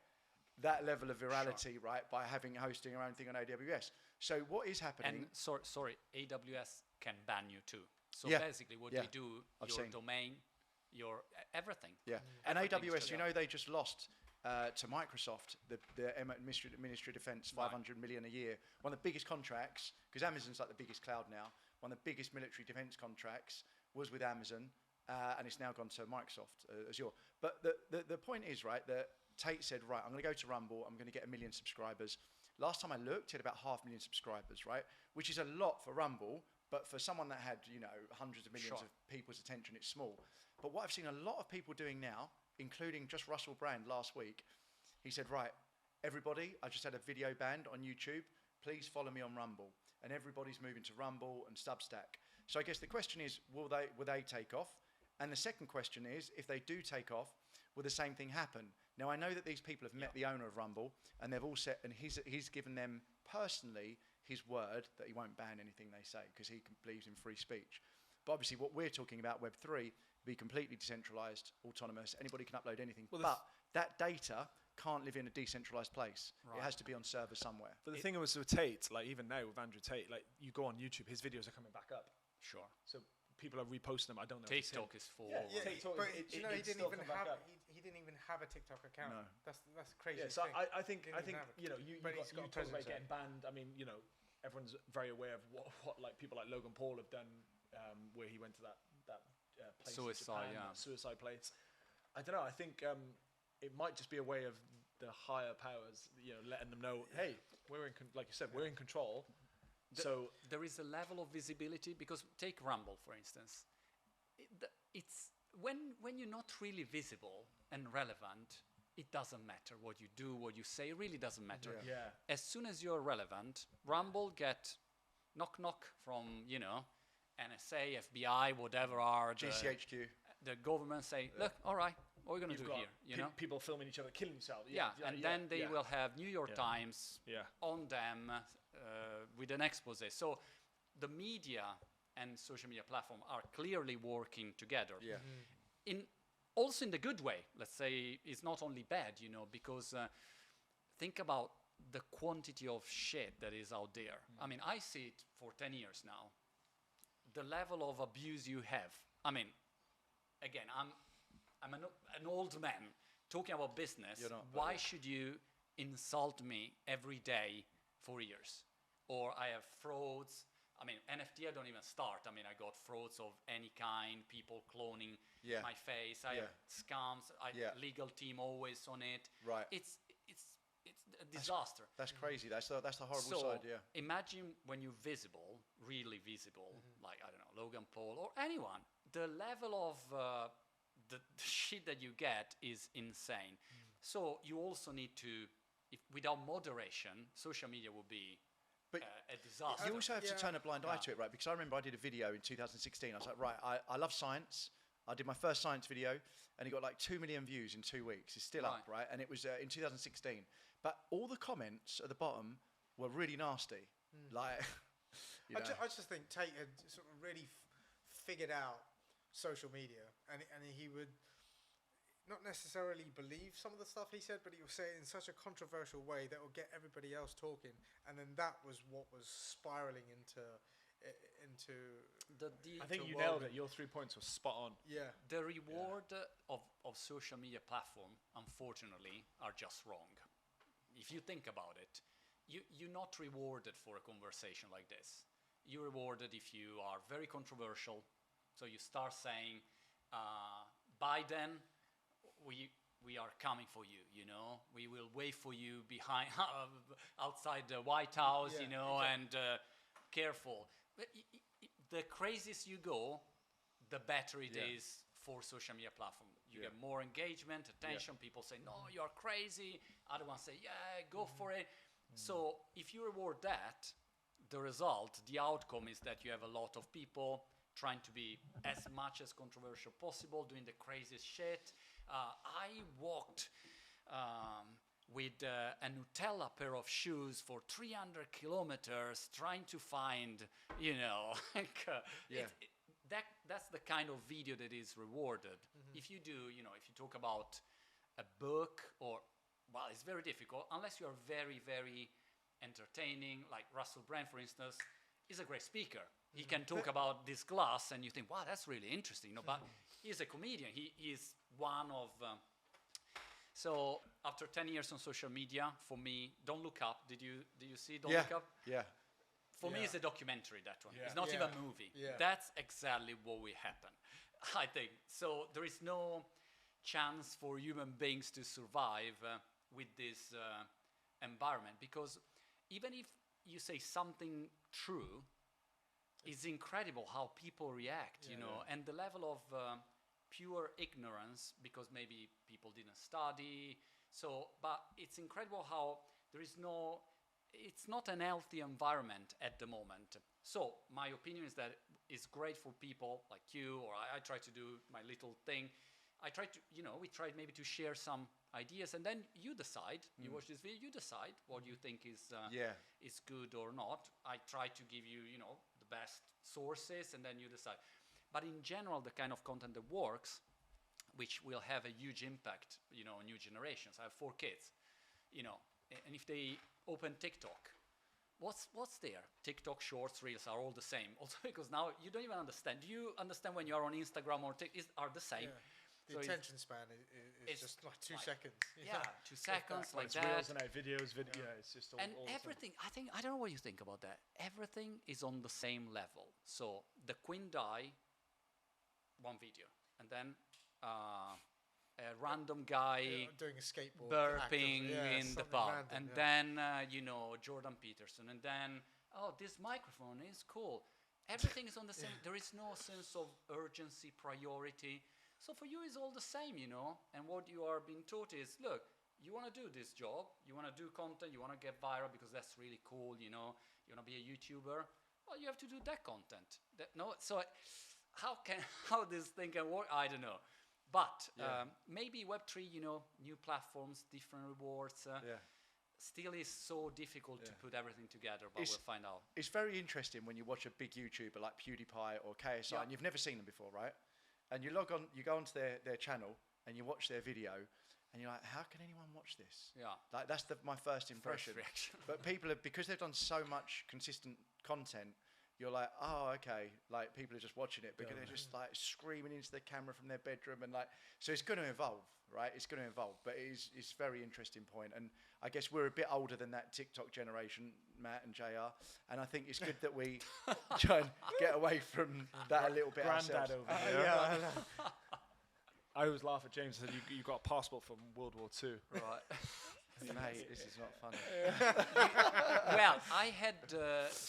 that level of virality, right, by hosting your own thing on AWS. So what is happening? And sorry, AWS can ban you too. So Yeah. basically, what Yeah. they do, I've your seen. domain, your everything. Yeah, and Everything's AWS, to you them. know, they just lost to Microsoft, the Ministry of Defense, 500 million a year. One of the biggest contracts, because Amazon's like the biggest cloud now. One of the biggest military defense contracts was with Amazon, and it's now gone to Microsoft Azure. But the point is, right, that Tate said, right, I'm going to go to Rumble. I'm going to get 1 million subscribers. Last time I looked, he had about 500,000 subscribers, right, which is a lot for Rumble. But for someone that had, hundreds of millions Sure. of people's attention, it's small. But what I've seen a lot of people doing now, including just Russell Brand last week, he said, right, everybody, I just had a video banned on YouTube. Please follow me on Rumble. And everybody's moving to Rumble and Substack. So I guess the question is, will they take off? And the second question is, if they do take off, will the same thing happen? Now, I know that these people have met the owner of Rumble, and they've all said, and he's given them personally his word that he won't ban anything they say because he believes in free speech. But obviously what we're talking about, Web3, be completely decentralized, autonomous, anybody can upload anything. Well, but that data can't live in a decentralized place. Right. It has to be on server somewhere. But the thing was with Tate, like even now with Andrew Tate, like you go on YouTube, his videos are coming back up. Sure. So people are reposting them. I don't know. if it's him. TikTok is full. Yeah, Yeah, TikTok, but it- you know, it he didn't still even come back have up. he didn't even have a TikTok account. No. That's crazy. Yeah, so thing. I think Didn't even have it. you But he's got a talk about presence getting banned. I mean, everyone's very aware of what like people like Logan Paul have done, where he went to that place in Suicide, Japan, yeah. that suicide place. I don't know. I think it might just be a way of the higher powers, letting them know, hey, we're in like you said, we're in control. So There is a level of visibility because take Rumble for instance. It's when you're not really visible and relevant, it doesn't matter what you do, what you say. It really doesn't matter. yeah. As soon as you're relevant, Rumble get knock from NSA, FBI, whatever are GCHQ. the government say, look, all right, what are we gonna You've do got here? You know? people filming each other killing themselves. Yeah, and then they will have New York Yeah. Times Yeah. on them with an expose. So the media and social media platform are clearly working together. Yeah. Also in the good way. Let's say it's not only bad, because think about the quantity of shit that is out there. I mean, I see it for 10 years now. The level of abuse you have. I mean, again, I'm an old man talking about business. You're not, but Why yeah. should you insult me every day for years? Or I have frauds. I mean, NFT, I don't even start. I mean, I got frauds of any kind, people cloning Yeah. my face. I Yeah. have scams. Yeah. Legal team always on it. Right. It's a disaster. That's crazy. That's the horrible So side, yeah. imagine when you're visible, really visible, like, I don't know, Logan Paul or anyone, the level of the shit that you get is insane. So you also need to, without moderation, social media will be But a disaster. You also have to Yeah. turn a blind eye to it, right? Because I remember I did a video in 2016. I was like, right, I love science. I did my first science video, and it got like 2 million views in 2 weeks. It's still up, right? And it was in 2016. But all the comments at the bottom were really nasty. Like, I just think Tate had sort of really figured out social media, and he would not necessarily believe some of the stuff he said, but he would say it in such a controversial way that would get everybody else talking, and then that was what was spiraling into I think you nailed it. Your 3 points were spot on. yeah. The reward of social media platform, unfortunately, are just wrong. If you think about it, you're not rewarded for a conversation like this. You're rewarded if you are very controversial. So you start saying, Biden, we are coming for you, We will wait for you behind, outside the White House, Yeah, and careful. But the craziest you go, the better it Yeah. is for social media platform. You Yeah. get more engagement, attention. People say, no, you're crazy. Other ones say, yeah, go for it. So if you reward that, the result, the outcome is that you have a lot of people trying to be as much as controversial possible, doing the craziest shit. I walked with a Nutella pair of shoes for 300 kilometers trying to find, like, that's the kind of video that is rewarded. If you do, if you talk about a book well, it's very difficult unless you are very, very entertaining. Like Russell Brand, for instance, is a great speaker. He can talk about this glass and you think, wow, that's really interesting. But he's a comedian. He is one of... So after 10 years on social media, for me, Don't Look Up. Did you see Don't Look Up? Yeah. For me, it's a documentary, that one. Yeah. It's not even a movie. Yeah. That's exactly what will happen, I think. So there is no chance for human beings to survive with this environment, because even if you say something true, it's incredible how people react, and the level of pure ignorance, because maybe people didn't study. But it's incredible how it's not an healthy environment at the moment. So my opinion is that it's great for people like you, or I try to do my little thing. I try to, we tried maybe to share some ideas, and then you decide. You watch this video, you decide what you think is good or not. I try to give you, the best sources, and then you decide. But in general, the kind of content that works, which will have a huge impact, on new generations. I have 4 kids, and if they open TikTok, what's there? TikTok, Shorts, Reels are all the same. Also, because now you don't even understand. Do you understand when you are on Instagram or TikTok are the same? Yeah. The attention span is just like 2 seconds. 2 seconds, like It's that. reels and videos, it's just all. And all everything, I don't know what you think about that. Everything is on the same level. So the Queen die, 1 video, and then a random guy doing a skateboard, burping in the pub, random, and then Jordan Peterson, and then this microphone is cool. Everything is on the same. There is no sense of urgency, priority. So for you, it's all the same, And what you are being taught is, look, you want to do this job, you want to do content, you want to get viral because that's really cool, You want to be a YouTuber. Well, you have to do that content. So how this thing can work, I don't know. But maybe Web3, new platforms, different rewards. Still is so difficult to put everything together, but we'll find out. It's very interesting when you watch a big YouTuber like PewDiePie or KSI, and you've never seen them before, right? And you log on, you go onto their channel, and you watch their video, and you're like, how can anyone watch this? Yeah. Like, that's my first impression. First reaction. But people because they've done so much consistent content, you're like, oh, okay. Like, people are just watching it because they're just like screaming into the camera from their bedroom, and so it's going to evolve, right? It's going to evolve, but it's a very interesting point. And I guess we're a bit older than that TikTok generation, Matt and JR, and I think it's good that we try and get away from that a little bit Granddad ourselves. over here. I know. I always laugh at James and said, you got a passport from World War II. Right. Mate, this is not funny. Well, I had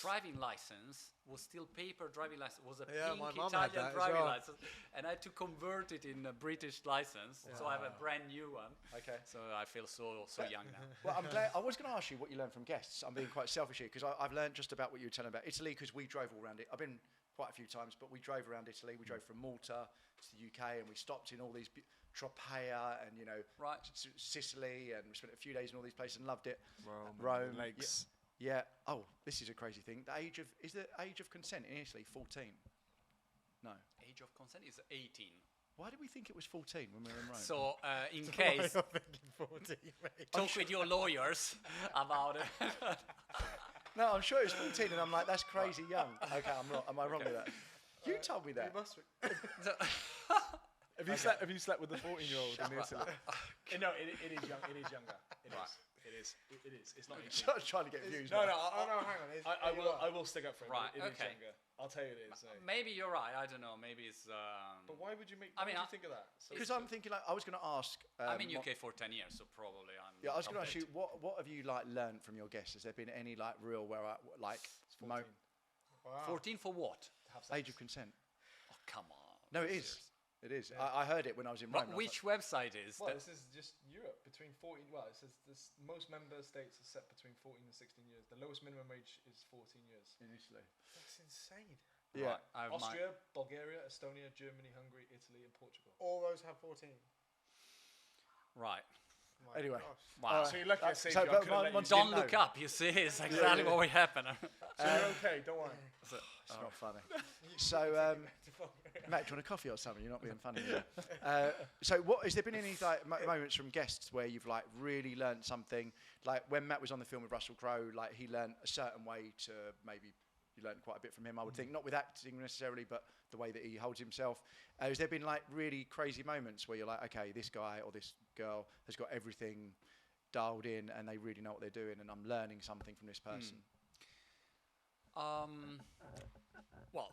driving license, was still paper driving license, was a pink my mum had Italian that as driving well. license, and I had to convert it in a British license, so I have a brand new one. Okay. So I feel so young now. Well, I'm glad. I was going to ask you what you learned from guests. I'm being quite selfish here because I've learned just about what you were telling about Italy, because we drove all around it. I've been quite a few times, but we drove around Italy. We drove from Malta to the UK, and we stopped in all these Tropea and Right. Sicily, and we spent a few days in all these places and loved it. Rome, lakes. Yeah. Oh, this is a crazy thing. Is the age of consent in Italy 14? No. Age of consent is 18. Why did we think it was 14 when we were in Rome? So in case, I'm thinking 40, mate. talk with your lawyers about it. No, I'm sure it was 14, and I'm like, that's crazy young. Okay, I'm wrong. Am I wrong with that? You told me that. You must be. Have you slept with the 14-year-old in Italy? No, it is young. It is younger. It is. It's not. I was trying to get views. No, now. hang on. I will stick up for it. Right, It is okay. younger. I'll tell you it is. Maybe you're right. I don't know. Maybe it's. But why would you make? I Why mean, would you think of that? Because I'm thinking, like, I was going to ask. I'm in UK for 10 years, so probably I'm. Yeah, I was going to ask you, what have you learned from your guests? Has there been any real It's 14. Wow. 14 for what? age of consent? Oh, come on. No, it is. It is. Yeah. I heard it when I was in Rome. Which website is Well, that? this is just Europe. Between 14, well, it says this, most member states are set between 14 and 16 years. The lowest minimum wage is 14 years. in Italy. That's insane. Yeah. Right, I have Austria, Bulgaria, Estonia, Germany, Hungary, Italy, and Portugal. All those have 14. Right. My Anyway. gosh. Wow. So you're lucky I saved so, you. I but could've let you once- Don't didn't look know. up. You see, it's exactly what will happen. So you're okay, don't worry. It's not funny. So, Matt, do you want a coffee or something? You're not being funny. So, what has there been any like moments from guests where you've like really learnt something? Like when Matt was on the film with Russell Crowe, like he learnt a certain way to maybe you learnt quite a bit from him. I would think not with acting necessarily, but the way that he holds himself. Has there been like really crazy moments where you're like, okay, this guy or this girl has got everything dialed in and they really know what they're doing, and I'm learning something from this person? Well,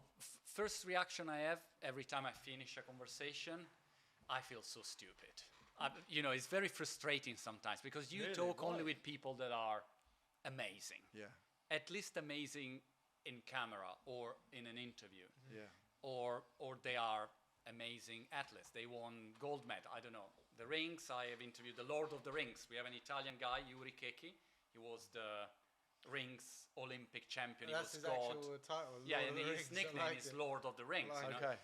first reaction I have every time I finish a conversation, I feel so stupid. It's very frustrating sometimes because you Really? talk only Why? with people that are amazing, Yeah, at least amazing in camera or in an interview, yeah, or they are amazing athletes. They won gold medal. I don't know. The Rings. I have interviewed the Lord of the Rings. We have an Italian guy, Yuri Keki. He was the Rings Olympic champion. That's he his was called. actual title. Yeah, Lord and of the his Rings. I nickname liked is it. Lord of the Rings. Like you know? okay,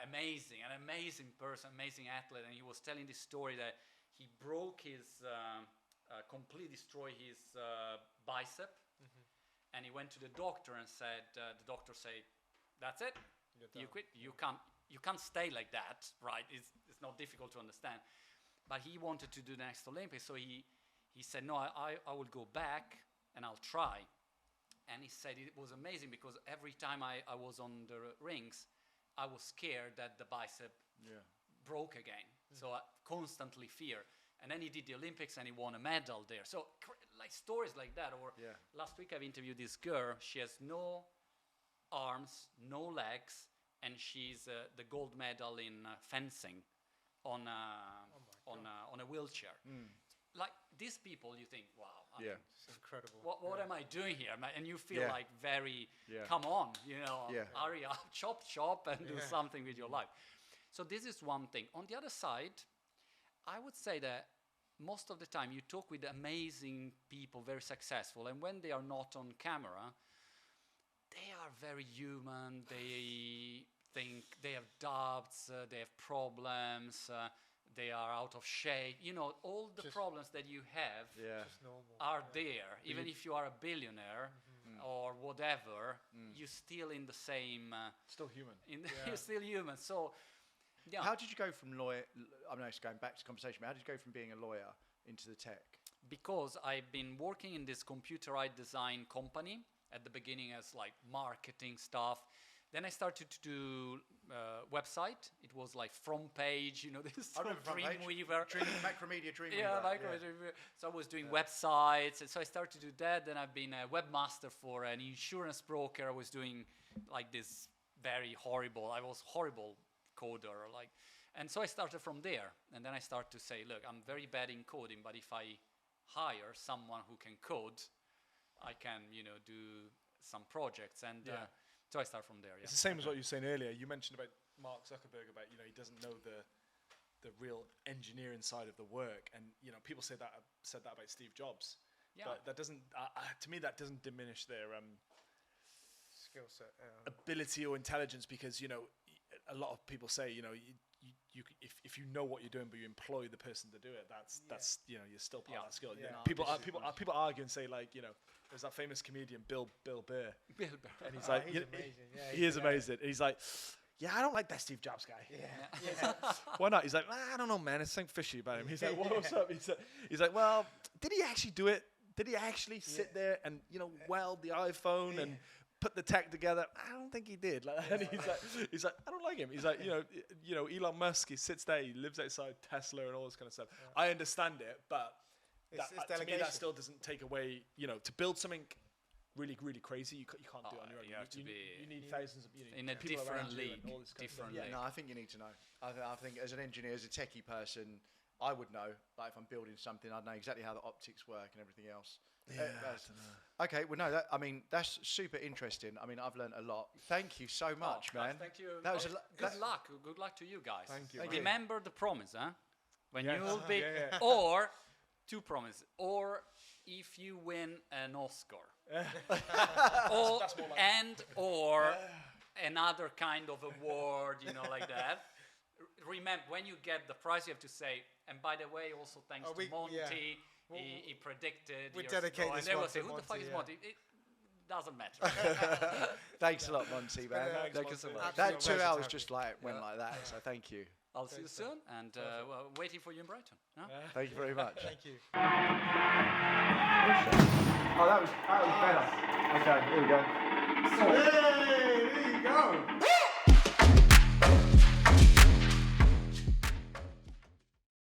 Amazing, an amazing person, amazing athlete. And he was telling this story that he broke his, completely destroyed his bicep, and he went to the doctor and said, the doctor said, "That's it. You quit. You can't stay like that, right? It's not difficult to understand." But he wanted to do the next Olympics, so he said, "No, I will go back and I'll try." And he said it was amazing because every time I was on the rings, I was scared that the bicep yeah, broke again. So I constantly fear. And then he did the Olympics and he won a medal there. So like stories like that. Or yeah. last week I've interviewed this girl. She has no arms, no legs, and she's the gold medal in fencing on a wheelchair. Like these people, you think, wow. I Yeah. mean, It's incredible. what am I doing here? And you feel Yeah. like very, Yeah. come on, Yeah. hurry up, chop, and do Yeah. something with your life. So this is one thing. On the other side, I would say that most of the time you talk with amazing people, very successful, and when they are not on camera, they are very human. They think they have doubts, they have problems, they are out of shape. All the Just- problems that you have Yeah. Just normal. are there. Even if you are a billionaire or whatever, you're still in the same. Still human. You're still human. So, yeah. How did you go from lawyer? I know it's going back to conversation, but how did you go from being a lawyer into the tech? Because I've been working in this computerized design company at the beginning as like marketing stuff. Then I started to do website. It was like front page, this I remember Front Page. Dreamweaver. Macromedia Dreamweaver. Yeah, Dreamweaver. So I was doing websites, and so I started to do that. Then I've been a webmaster for an insurance broker. I was doing like this very horrible. I was horrible coder, and so I started from there. And then I started to say, look, I'm very bad in coding, but if I hire someone who can code, I can, do some projects. And so I start from there. Yeah. It's the same as what you were saying earlier. You mentioned about Mark Zuckerberg about he doesn't know the real engineering side of the work, and people said that about Steve Jobs. Yeah. But that doesn't to me that doesn't diminish their Skill set. ability or intelligence, because a lot of people say if you know what you're doing but you employ the person to do it, that's you're still part of that skill. Yeah. People argue and say there's that famous comedian Bill Burr, and he's like He's amazing. Yeah, he is amazing. And he's like, yeah, I don't like that Steve Jobs guy. Yeah. Why not? He's like, I don't know, man. There's something fishy about him. He's like, what's up? He's like, well, did he actually do it? Did he actually sit there and weld the iPhone and put the tech together? I don't think he did. And he's like, I don't like him. He's like, Elon Musk. He sits there. He lives outside Tesla and all this kind of stuff. Yeah. I understand it, but It's to me delegation. that still doesn't take away. To build something really, really crazy, you can't do it on your own. You have to be you need thousands of in a people different around you league. and all this kind of stuff. Different league. No, I think you need to know. I think as an engineer, as a techie person, I would know. Like if I'm building something, I'd know exactly how the optics work and everything else. Okay, well, no, I mean, that's super interesting. I mean, I've learned a lot. Thank you so much, man. Thank you. That was good luck. Good luck to you guys. Thank you. Remember the promise, huh? When Yes. you will be, Yeah. or 2 promises, or if you win an Oscar, or That's more like or another kind of award, like that. Remember, when you get the prize, you have to say, and by the way, also thanks to Monte, he predicted. We years dedicate ago, this and they one will say, to who the fuck Monte, is yeah. Monte? It doesn't matter. Thanks a lot, Monty, man. Thank you so That much. Absolute 2 pleasure to hours have just you. went like that, so thank you. I'll see you soon, and waiting for you in Brighton. Huh? Thank you very much. Thank you. Oh, that was better. Okay, here we go. Hey, there you go.